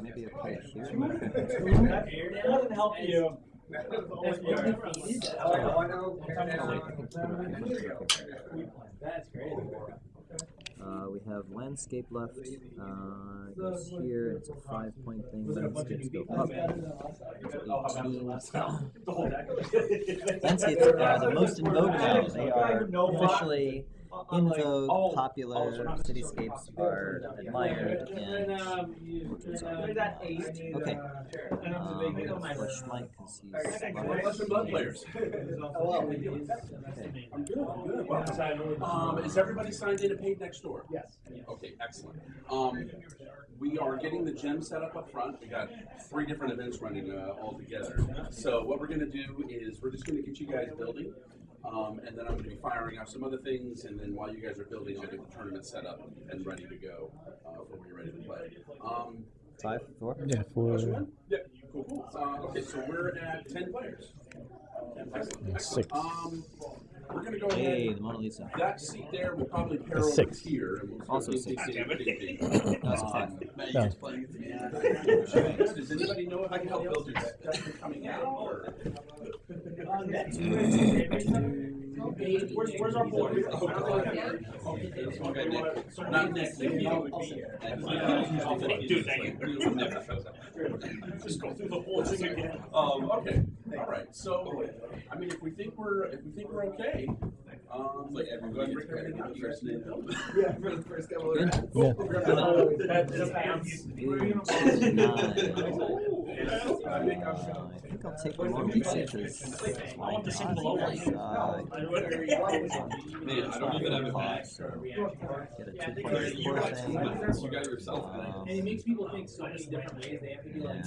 Maybe a play here. It doesn't help you. That's great. We have landscape left. It goes here. It's a 5-point thing. Landscapes go up to 18. Landscapes are the most in vogue now. They are officially in vogue, popular. Cityscapes are admired, and okay. Flesh Mike because he's What's your blood players? okay. I'm good. Well, is everybody signed in and paid next door? Yes. Okay, excellent. We are getting the gym set up front. We got 3 different events running all together. So what we're going to do is we're just going to get you guys building, and then I'm going to be firing off some other things. And then while you guys are building, I'll get the tournament set up and ready to go for when you're ready to play. 5, 4. Yeah, 4. Yeah, cool. Okay, so we're at 10 players. Excellent. 6. We're going to go ahead. Hey, the Mona Lisa. That seat there will probably pair over 6. here. And we'll Also ding, 6. ding, ding, ding, ding. That's a 5. Matt, No. you just playing it to me. Does anybody know if I can help build your stuff coming out? Or? Where's our board? Okay, Nick. Not Nick. Nick Dude, thank you. Never shows up. Just go through the whole thing again. Okay. All right. So, I mean, if we think we're okay, Like everybody gets credit for the first name. Yeah, for the first couple of Yeah. That just think I'll take the more recent because I want the same below one. Man, I don't even have it back. Get a You 2.4 got thing. 2 minutes. You got yourself. And it makes people think so many different ways. They have to be like,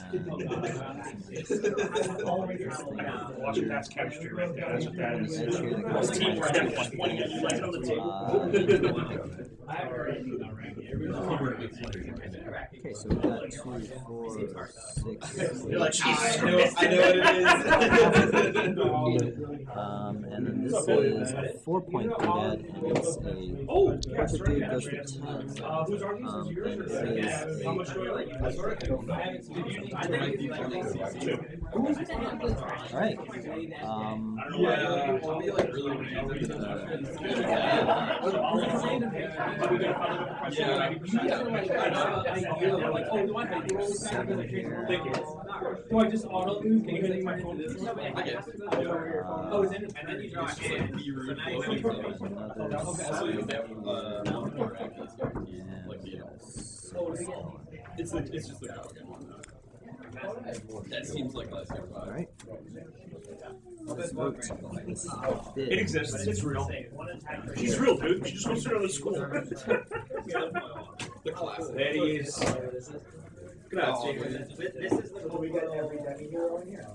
Watch it, that's chemistry right there. That's what that is. Edge here that Those goes teams to right there, minus 20 right on the table. I have already done Okay, so we got 2, 4, 6. You're like, I know what it is. And then this is a 4-point dad, and it's a portrait dude goes for 10. whose are these? Is yours And or it is how much do I like? alright. Yeah, probably like really Do I just auto lose? Can you make my phone? I guess. Oh, it's in, and then you draw a hand. So now you Also, you have more actions. Like, you know, it's just the that seems like last year. Alright. Let's vote. This is a bid. It exists. It's real. She's real, dude. She just wants to go to school. The classic. There he is. Look at that. This is the we got every dummy hero in here.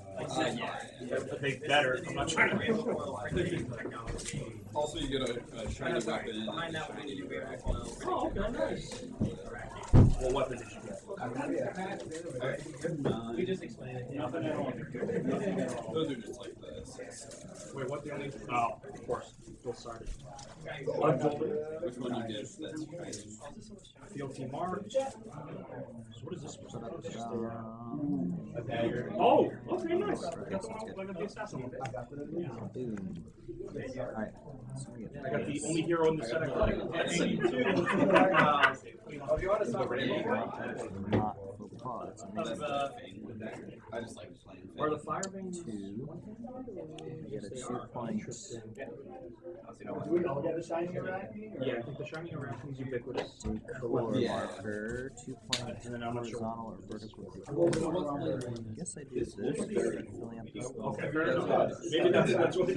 They better. I'm not trying to. Also, you get a shiny weapon. Behind that one, you get a Oh, okay, nice. What weapon did you get? We just explained it. Nothing at all. Those are just like the Wait, what the only? Oh, of course. Both sided. Unfolded. which one you get that's shiny. Fealty mark. So what is this supposed to be? Um, Oh, okay, nice. I got the assassin one. boom. Alright. So we I got the only hero in the set I collect. If you want to stop reading, not faux pas. It's amazing. I just like playing. Are the fire rings? 2. You get a 2-point Yeah, I think the shiny interaction is ubiquitous. decor Yeah. marker, 2 points And then I'm not sure. horizontal or vertical decor. I guess I do this. Filling up this little. Okay, fair enough. Maybe that's what.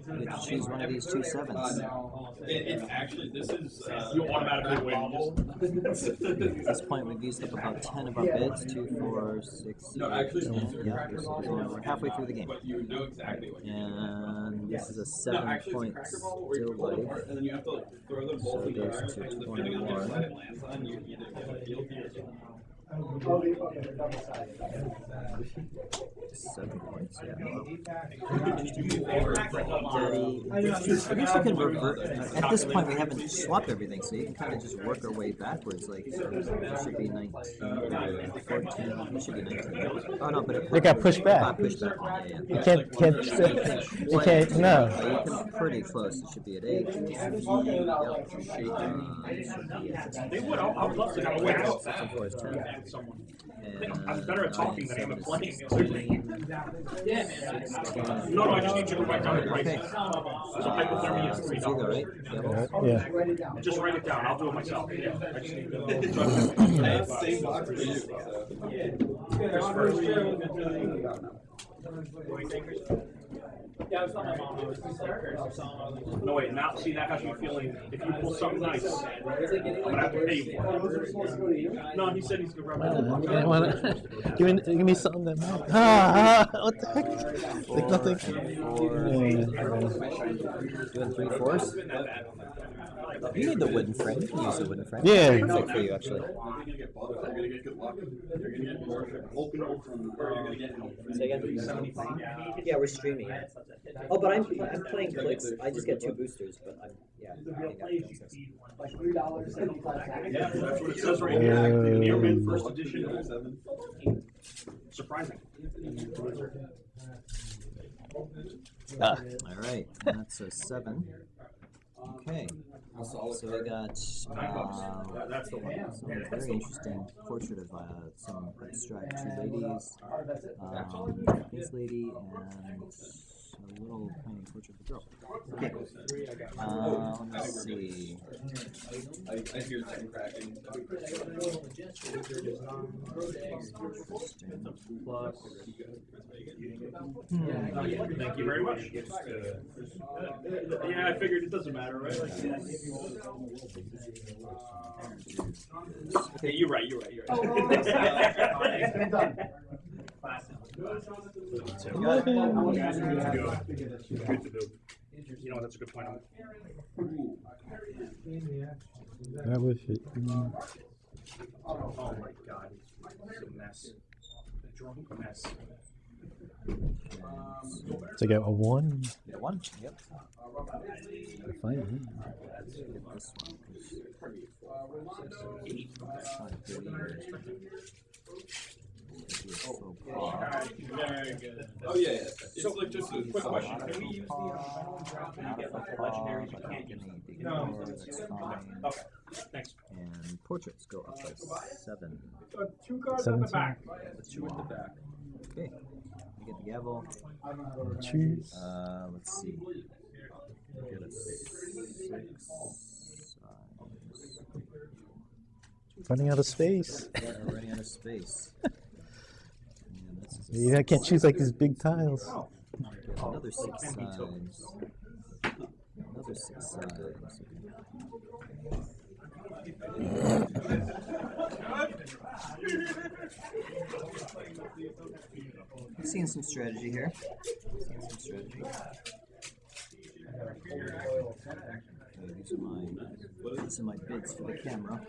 You get to choose one of these 2 sevens. It's actually this is You automatically win. At this point, we've used up about 10 of our bids. 2, 4, 6, No, 8, actually, 10. Yeah, we're halfway through the game. but you know exactly what you do. And this is a No, actually, 7-point it's a cracker ball where you still put them life. apart, and then you have to like throw them So both in the there's air, and depending on which side it lands on, you either get a guilty or 7 points, yeah. Daddy. I guess you can revert. At this point, we haven't swapped everything, so you can kind of just work our way backwards. Like, it should be 19, 14, it should be 19. Oh, no, but it got pushed back. got pushed back. Yeah. You can't, you can't, no. You can pretty close. It should be at 8. They would. I would love to have a win. 6 and 4 is 10. I'm better at talking than I am at playing. No, I just need you to write down the prices. So hypothermia is $3. Right? Yeah. Just write it down. I'll do it myself. Yeah, I just need to. same box for you. Yeah, I was telling my mom I was starters or something. No, wait, now, see, that has me feeling, if you pull something nice, I'm gonna have to pay you for it. No, he said he's gonna rub Give me something that might. What the heck? Like nothing. Doing 3 4s? You need the wooden frame. You can use the wooden frame. Yeah. Perfect for you, actually. You're gonna get both. You're gonna get good luck. You're gonna get worship. Open or you're gonna get help. Say again? Yeah, we're streaming. Oh, but I'm playing clicks. I just get 2 boosters, but I'm I think that counts as- Yeah, that's what it says right here. Nearman first edition. Surprising. All right, that's a 7. Okay, so we got That's the one. some very interesting portrait of some abstract 2 ladies, this lady and a little kind of Portrait of the Girl. Okay. Let's see. I hear them cracking. Thank you very much. Yeah, I figured it doesn't matter, right? Like, okay, you're right. Good to do. You know, that's a good point. That was it. Oh my god, it's a mess. A drunk mess. So I got a 1. Get a 1? Yep. Fine. Let's get this one. Very good. Oh yeah, yeah. It's So, like just a quick question. Can we use the legendaries you can't get any? No. That's fine. Okay, thanks. And portraits go up by 7. 2 cards on the 17. back. 2 in the back. Okay. We get the gavel. Choose. Let's see. Get a 6 size. Running out of space. Yeah, we're running out of space. And this is a Yeah, I can't choose like these big tiles. get another 6 size. Another 6 size. I'm seeing some strategy here. These are my bids for the camera.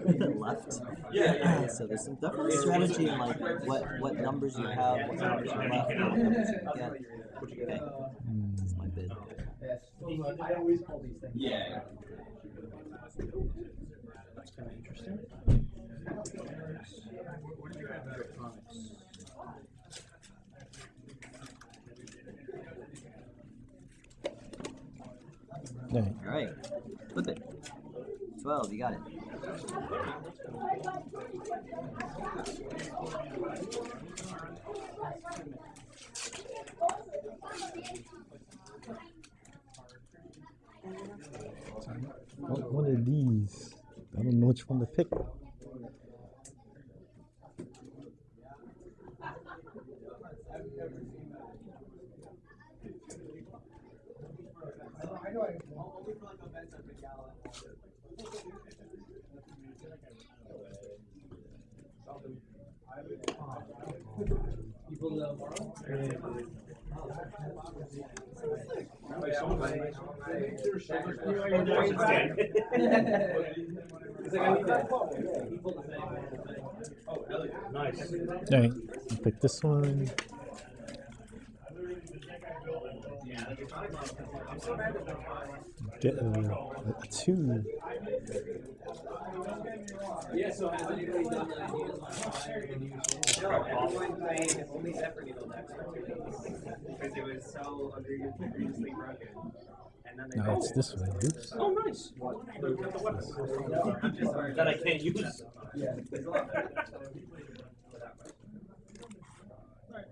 To the left. Yeah. So there's some definitely strategy in like what numbers you have, what numbers you left, what numbers you get. Okay. This is my bid. I always call these things. Yeah. That's kind of interesting. Right. All right. Flip it. 12. You got it. One of these. I don't know which one to pick. Nice. Alright, I'll pick this one. Get a 2. Yeah, so has anybody done the ideas on fire and you playing only separate needle decks because it was so egregiously broken. And then they No, it's this way. Oops. Oh, nice. That I can't use.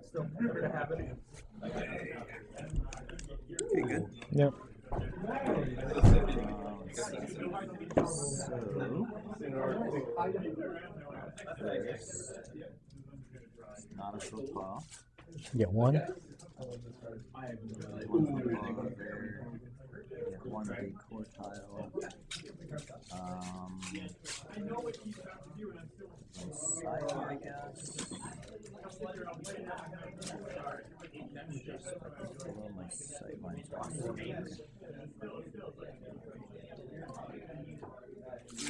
Still better to have it. Okay, good. Yep. Not a faux pas. Get 1. One faux pas there. Get 1 big core tile. Side, I guess. Just below my sight line.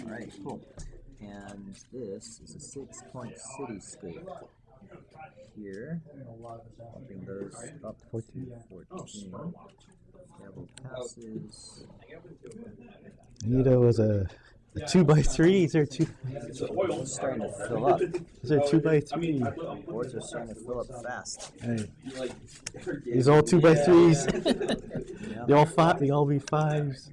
Alright, cool. And this is a 6-point cityscape. Here, bumping those up to 14. Gavel passes. Nito was a 2x3. Is there 2? It's starting to fill up. Is there 2x3? Boards are starting to fill up fast. Right. These all 2x3s. Yeah. They all 5. They all be 5s.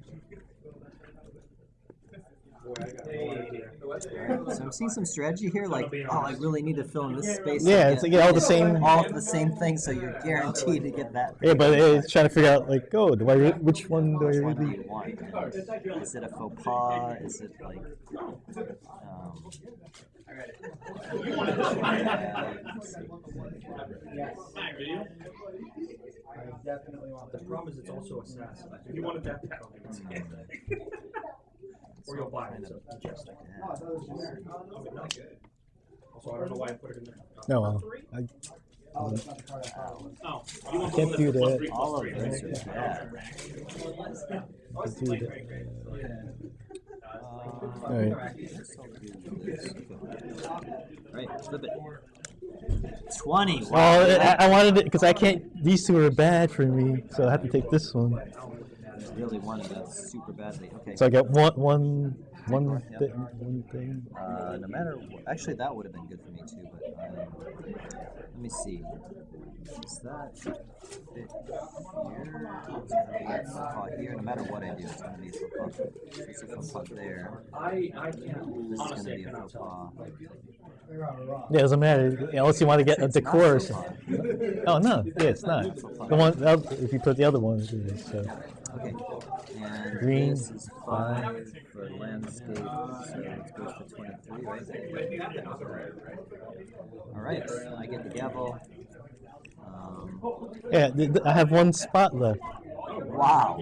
Alright, so I'm seeing some strategy here, like, oh, I really need to fill in this space. Yeah, and it's like all the same. all of the same thing, so you're guaranteed to get that. Yeah, but it's trying to figure out like, oh, which one do I Which one do really? you want? Is it a faux pas? Is it like? The problem is it's also assassin. If you wanted that, or you'll buy it. So. Also, I don't know why I put it in there. No, I Oh, you want can't do that. All of those are bad. can't do that. Alright. Right, flip it. 20. Oh, Wow. I wanted it because I can't. These two are bad for me, so I have to take this one. I really wanted that super badly. Okay. So I got one thing. No matter. Actually, that would have been good for me too. But let me see. Does that fit here? It's gonna be a faux pas here. No matter what I do, it's gonna be a faux pas. So it's a faux pas there. I can't. This is Honestly, gonna I be a cannot faux pas. tell. Yeah, it doesn't matter unless you want to get a It's not decor. Or faux pas. something. Oh no, yeah, it's not. The one if you put the other one, it is. So. Okay. And Green, this is 5 for landscape, so it goes to 23, right? Alright, I get the gavel. Yeah, I have one spot left. Wow.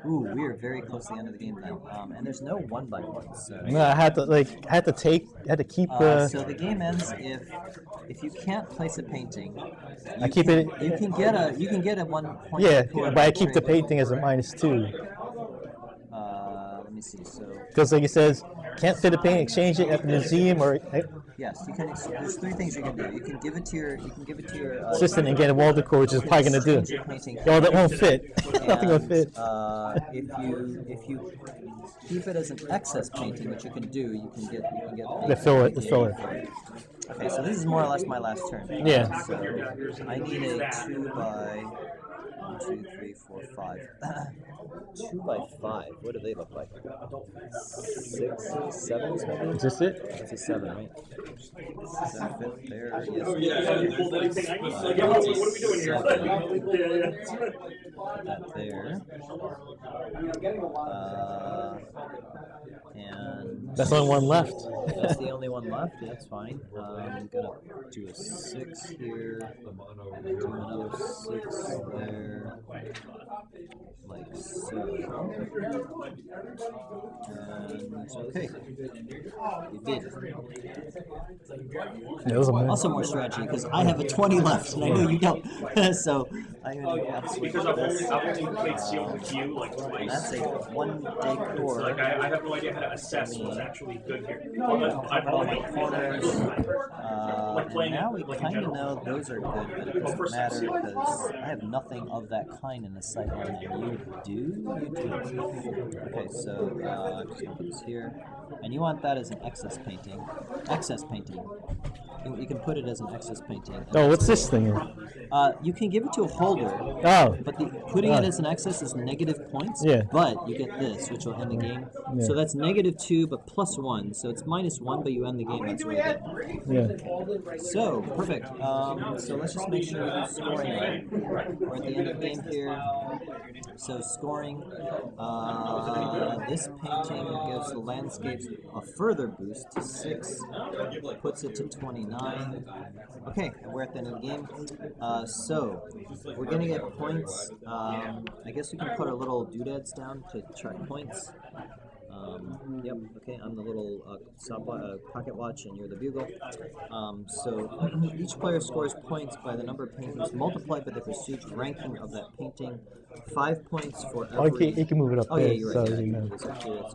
Ooh, we are very close to the end of the game now. And there's no 1x1, so. No, I had to keep. So the game ends if you can't place a painting. I keep it. You can get a 1 point. Yeah, score but I keep the trade. painting as a -2. Let me see. So Because like it says, can't fit a painting, exchange it at the museum or yes, you can. There's 3 things you can do. You can give it to your assistant and get a wall decor, which is probably gonna do. exchange your painting. Well, that won't fit. Nothing will And, fit. if you keep it as an excess painting, which you can do, you can get The filler. Okay, so this is more or less my last turn. Yeah. So I need a 2 by 1, 2, 3, 4, 5. 2 by 5. What do they look like? 6, 7 maybe. Is this it? It's a 7, right? Does that fit there? Yes. Oh, yeah. You pulled anything. I was like, what are we doing here? That there. And That's only one left. that's the only one left. That's fine. I'm gonna do a 6 here. Do another 6 there, like so. And okay, you did. Yeah, those are Also more strategy because I have a 20 left and I know you don't. So I'm gonna do absolutely Because I've this. only played Seal with you like And twice. that's a 1 decor. Like I have no idea how to assess what's actually good here. I've All only my corners. And now we kind of know those are good, but it doesn't matter because I have nothing of that kind in the sightline, and you do. You do. Okay, so I'm just gonna put this here, and you want that as an excess painting. Excess painting. You can put it as an excess painting. Oh, what's this thing? You can give it to a holder. Oh. But putting it as an excess is negative points. Yeah. But you get this, which will end the game. Yeah. So that's -2, but +1. So it's -1, but you end the game. That's really good. Yeah. So perfect. So let's just make sure we do scoring right. We're at the end of the game here. So scoring. This painting gives the landscapes a further boost to 6. Puts it to 29. Okay, and we're at the end of the game. So we're gonna get points. I guess we can put our little doodads down to track points. Yep, okay, I'm the little pocket watch and you're the bugle. So each player scores points by the number of paintings multiplied by the prestige ranking of that painting. 5 points for every... Okay, you can move it up Oh there. yeah, you're right. So, Yeah, you know. that's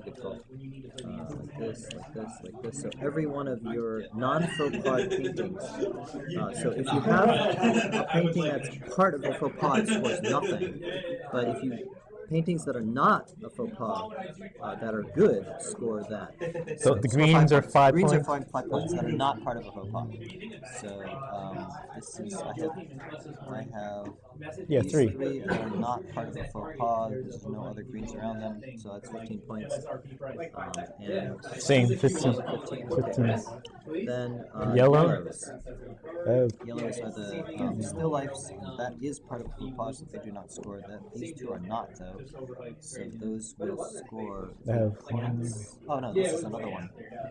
a good call. Like this, like this, like this. So every one of your non-faux pas paintings. So if you have a painting that's part of the faux pas, it scores nothing. But if you paintings that are not a faux pas, that are good, score that. So the score greens are 5 Greens points? are 5 points that are not part of a faux pas. So this is I have Yeah, these 3. three that are not part of a faux pas. There's no other greens around them, so that's 15 points. And Same, 15. 15. Then Yellow? yellows. Yellows are the still lifes. That is part of a faux pas, so they do not score. That these two are not though. So those will score I have points. Oh no, this is another one.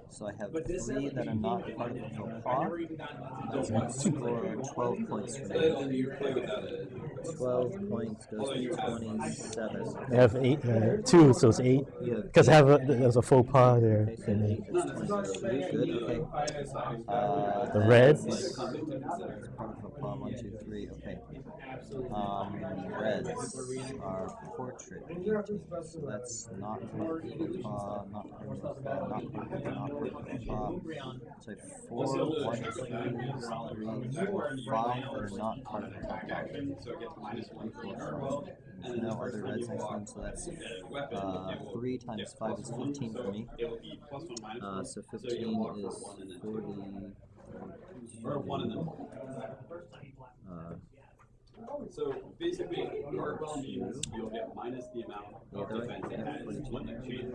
So I have 3 that are not part of a faux pas. That's going to score 12 points for me. 12 points goes to 27. I have 8, 2, so it's 8. Because there's a faux pas there. Okay, so 8 is 22. Good. Okay. The reds. That's part of a faux pas. 1, 2, 3. Okay. Reds are portrait paintings. So that's not part of a faux pas. Not part of a faux pas. Not part of a faux pas. So I have 4, 1, 2, 3, 4, 5 that are not part of a faux pas. There's no other reds next to them, so that's 3 times 5 is 15 for me. So 15 is 40. So basically, guardrail means you'll get minus the amount of defense it has when it changes.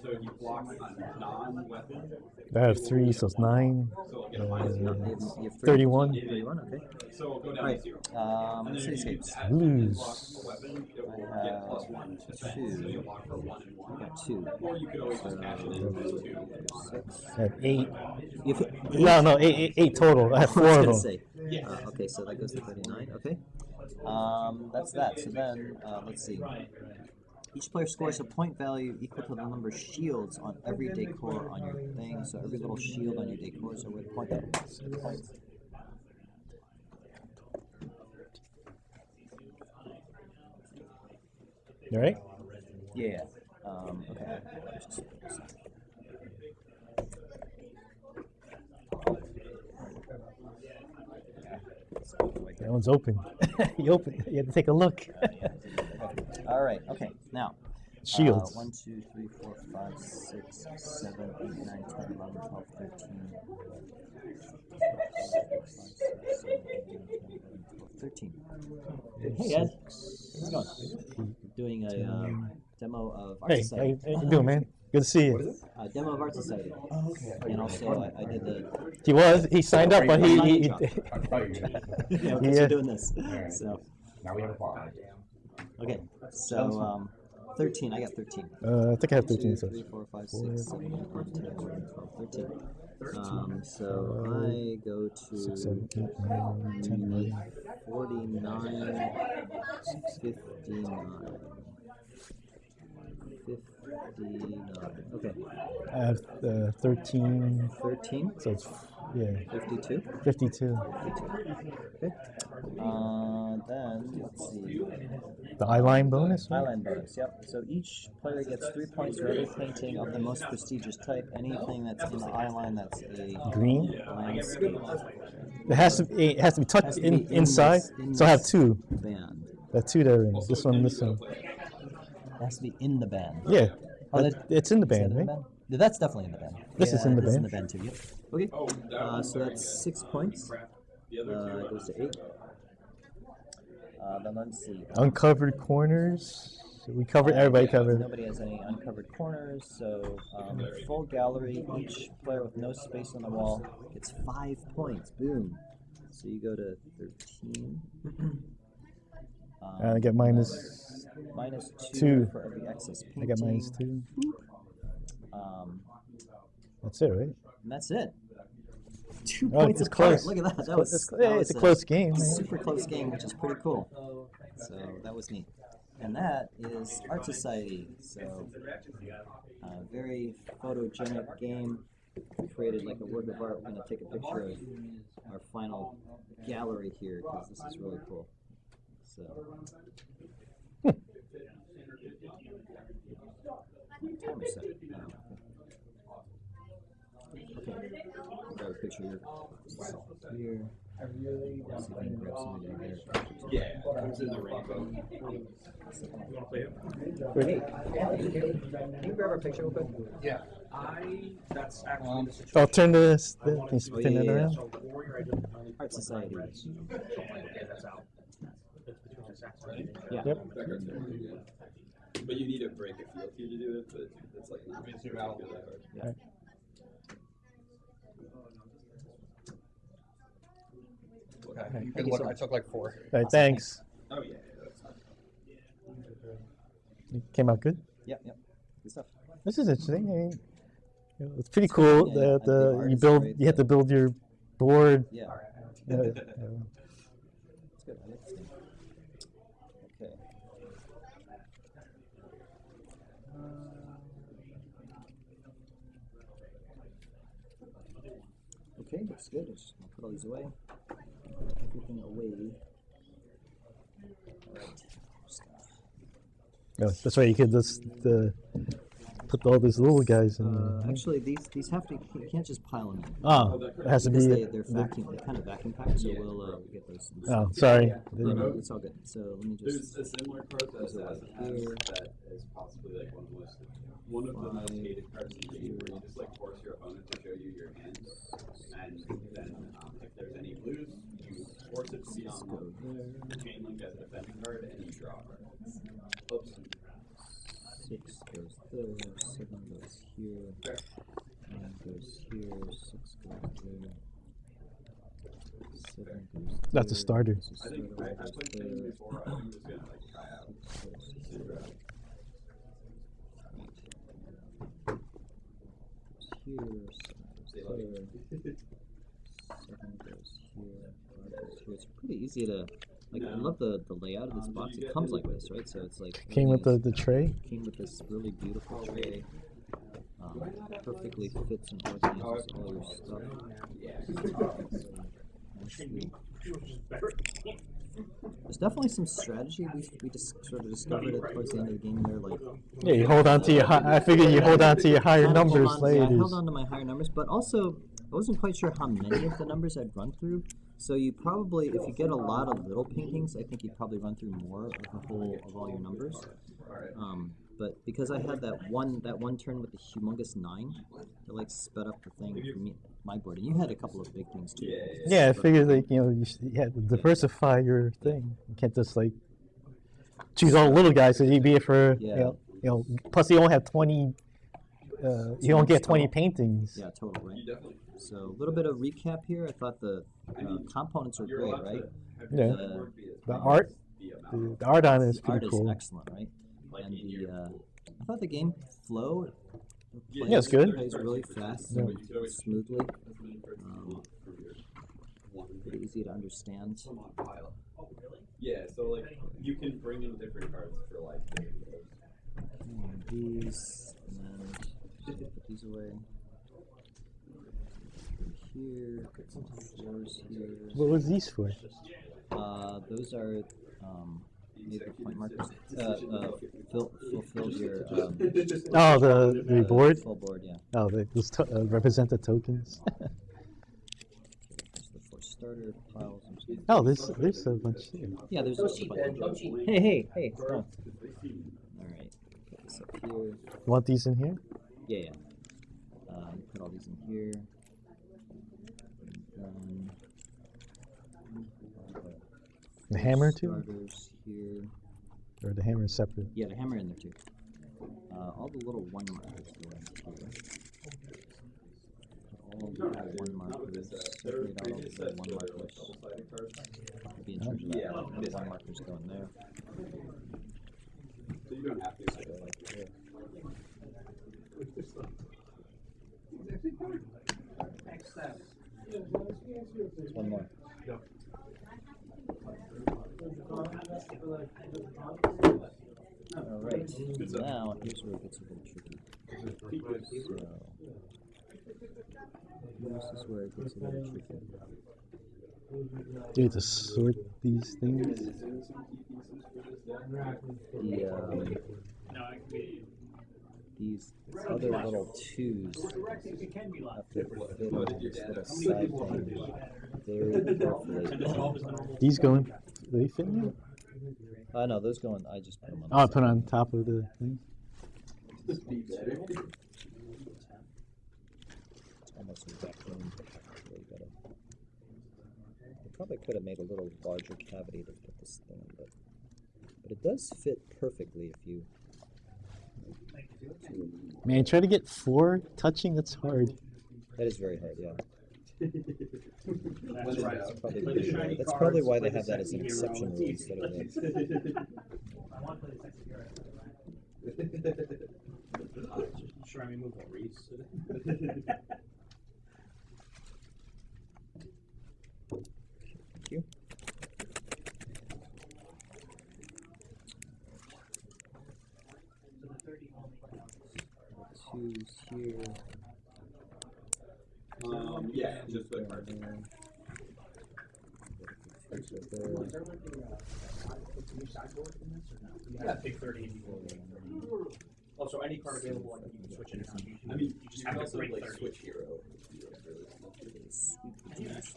So if you block a non-weapon, I have 3, so it's 9. so it'll get a minus You have 31. 31, okay. So it'll go down Alright, to 0. cityscapes. Blues. Weapon, it will I get have +1 to defense. So 2. you'll block for 1 and 1. I got 2. Or you could always just add it in as 2. 6. I have 8. You have No, 8 total. I have 4 I was of gonna them. say. Okay, so that goes to 39. Okay. That's that. So then, let's see. Each player scores a point value equal to the number of shields on every decor on your thing. So every little shield on your decor is worth point. Points. You alright? Yeah. Okay. That one's open. You have to take a look. All right. Okay. Now. Shields. 1, 2, 3, 4, 5, 6, 7, 8, 9, 10, 11, 12, 13. Hey guys, how's it going? Doing a demo of Art Hey, Society. how you doing, man? Good to see you. Demo of Art Society. Oh, okay. And also, I did the. He signed up, but he yeah, because you're doing this. Alright. So, Now we have a 5. okay. So, 13. I got 13. I think I have 13. 2, So 3, 4, 5, 6, 7, 8, 9, 10, 11, 12, 13. So I go to 6, 7, 8, 9, 10, 11. 49, 59. 59. Okay. I have 13. 13. So it's 52. 52. Okay. Then let's see. The eyeline bonus. Right? Eyeline bonus. Yep. So each player gets 3 points for every painting of the most prestigious type. Anything that's in the eyeline that's a Green. landscape. It has to be tucked Has to be in inside. this So I have 2. Band. I have 2 that are in. This one, this one. It has to be in the band. Yeah. Oh, It's in the Is that band, in the right? band? Yeah, that's definitely in the band. This is in the this is in band. the band too. Yep. Okay. So that's 6 points. It goes to 8. Then let's see. Uncovered corners. We covered. Everybody covered. Nobody has any uncovered corners. So full gallery. Each player with no space on the wall gets 5 points. Boom. So you go to 13. I get minus minus 2 2. for every excess painting. I got minus 2. Um, That's it, right? and that's it. 2 Oh, points it's apart. close. Look at that. It's a close game, man. Super close game, which is pretty cool. So that was neat. And that is Art Society. So very photogenic game. We created like a work of art. We're going to take a picture of our final gallery here because this is really cool. So. Timer set. Okay. Grab a picture here. I really See if I can grab somebody in here. Yeah, it comes in the rainbow. You want to play it? Can you grab our picture real quick? Yeah. That's actually the situation. I'll turn this. Can you Oh, turn yeah, it yeah, around? So the warrior, I didn't Art Society. Okay, that's out. That's between the sacks, right? Yeah. Yep. But you need a break a field here to do it, but it's like not good that hard. Yeah. Okay. Thank you so much. I took like 4. All right, thanks. Oh yeah, that's not. It came out good. Yep, yep. Good stuff. This is interesting. I mean, it's pretty cool Yeah, yeah. that I'm a big you artist, build. right? You have to build your board. Yeah. Uh, It's good. I like this thing. Okay. Okay, looks good. Just gonna put all these away. Everything away. Alright. Just gonna no, that's right. You could just put all these little guys in. actually, these have to. You can't just pile them in. Oh, it has to Because be. they're vacuum. They kind of vacuum packed, so we'll get those. Oh, sorry. No, no, it's all good. So let me There's just. a similar card that has that is possibly like one of the most hated cards in the game, where you just like force your opponent to show you your hand, and then if there's any blues, you force it to be on the chain link as a defending card, and you draw a card. Oops. 6 goes there, 7 goes here, 9 goes here, 6 goes there, 7 goes there. That's a starter. This is I think starter, I goes played there, Chain before. I think it's gonna like try out. 6 goes here, 7 goes there, 7 goes here, 5 goes here. It's pretty easy to, like, I love the layout of this box. It comes like this, right? So it's like Came with the tray. came with this really beautiful tray. Perfectly fits and organizes all your stuff. Nicely. There's definitely some strategy. We just sort of discovered it towards the end of the game there. Like, Yeah, you hold on to your. I figured you hold on to your higher kinda hold numbers on- yeah, I later. held on to my higher numbers, but also I wasn't quite sure how many of the numbers I'd run through. So you probably, if you get a lot of little paintings, I think you'd probably run through more of the whole of all your numbers. But because I had that one turn with the humongous 9, it like sped up the thing for me, my board. And you had a couple of big things too. Yeah, I figured like you had to diversify your thing. You can't just like choose all the little guys. So you'd be it for Yeah. Plus you only have 20. You don't get 20 paintings. Yeah, total, right? You definitely. So a little bit of recap here. I thought the components are You're great, allowed right? to have Yeah. your board be as The big art, as the amount. the art on it is The art pretty is cool. excellent, right? Like And in your I thought the game flow Yeah, it's good. plays really fast Yeah. and smoothly. as many cards as you want from your one. Pretty easy to understand. Some on pile. Oh, really? Yeah, so like you can bring in different cards for like different cards. And these, and then just put these away. Here, put some floors here. What was these for? Those are maybe point markers. Fulfilled your Oh, the reward. full board, yeah. Oh, those represent the tokens. Just the 4 starter piles. I'm just Oh, there's a bunch here. yeah, there's just a bunch. Hey, it's done. Alright, put this up here. You want these in here? Yeah. Put all these in here. And then The hammer too? starters here. Or the hammer is separate? Yeah, the hammer in there too. All the little 1 markers go in here. All the little 1 markers. Separate all the little 1 markers. I'll be in charge of that. Yeah. The 1 markers go in there. So you don't have to. Go like there. There's 1 more. Alright, now here's where it gets a little tricky. So, this is where it gets a little tricky. You have to sort these things. These other little 2s have to fit on this little side thing. very carefully. 10 to 12 is the normal. These going, do they fit in? No, those go on. I just put them on. Oh, I put on top of the thing. It's almost a vacuum. Really gotta. I probably could have made a little larger cavity to put this thing, but it does fit perfectly if you. Man, try to get 4 touching, that's hard. That is very hard, yeah. That's right. That's probably why they have that as an exception rule instead of a. Sure, I mean, move on, Reese. Thank you. Twos here. Yeah, just the card. Yeah, take 30. Also, any card available, like, you can switch it around. I mean, You just have to also break like 30. switch hero.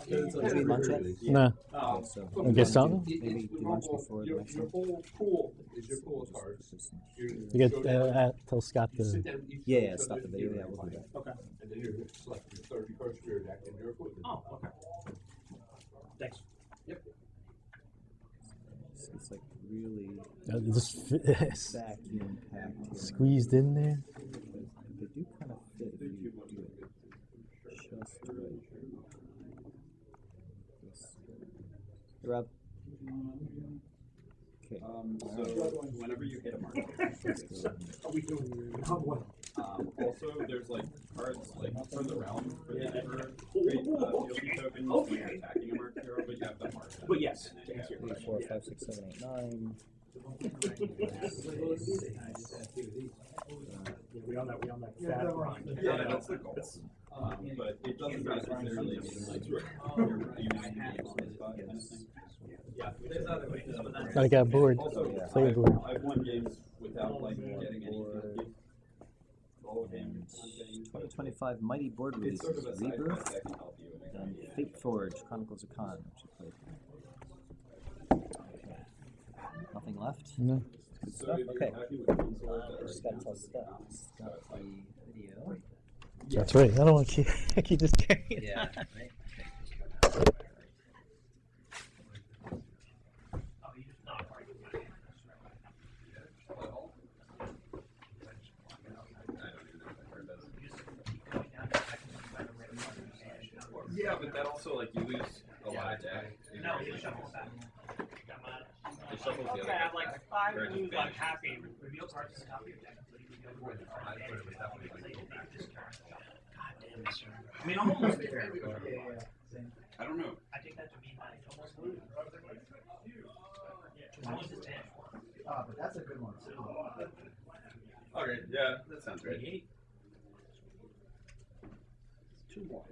Did we launch it? No. Oh, So I guess something? maybe do lunch before the next Your one. whole pool is your pool of cards. You get, tell Scott You sit to, down each Yeah, time, yeah, so stop the there's video. zero Yeah, we'll do line. that. okay. And then you're select your 30 cards for your deck and your equipment. Oh, okay. Thanks. It's like really just vacuum packed here. squeezed in there. They do kind of fit if you do it just right. Hey, Rob. Okay. So whenever you hit a marker, Are we doing well? also there's like cards like for the realm for the ever create fealty tokens when you're attacking a marked hero, but you have to mark them. But yes, And to then answer your 3, question. 4, 5, 6, 7, 8, 9. We on that fat grind. Yeah, that's the goal. But it doesn't necessarily mean like you're using the spot kind of thing. I got bored. Also, Play a board. I've won games without like getting any penalty. All And games. 2025 Mighty Board It's releases sort of a side Rebirth quest that can help you. and Fate Forge Chronicles of Khan, which I played. Okay. Nothing left? No. Good So stuff. if you're Okay. happy with consoles that I are just gotta tell Scott the video. That's right. I don't want to keep this carrying. Yeah. Yeah, but that also like you lose a lot of deck. No, you shuffle it back. It shuffles the other Okay, deck I'm like back. 5 Or just blues, I'm banish. happy. Reveal cards to the top of your deck until you reveal more than card. God damn it, sir. I mean, I'm almost there. I don't know. I take that to mean like almost lose. Almost is 10. But that's a good one too. Okay, yeah, that sounds right. 28. 2 more.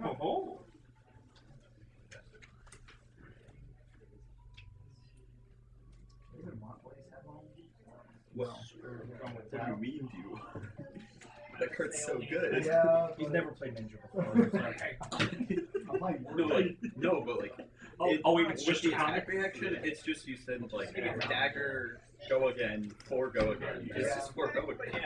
Oh. Well, what do you mean, you? That card's so good. Yeah. He's never played Ninja before. No, but like, wait, with just the a comic? attack reaction, it's just you said like dagger, go again, 4 go again. It's just 4 go again.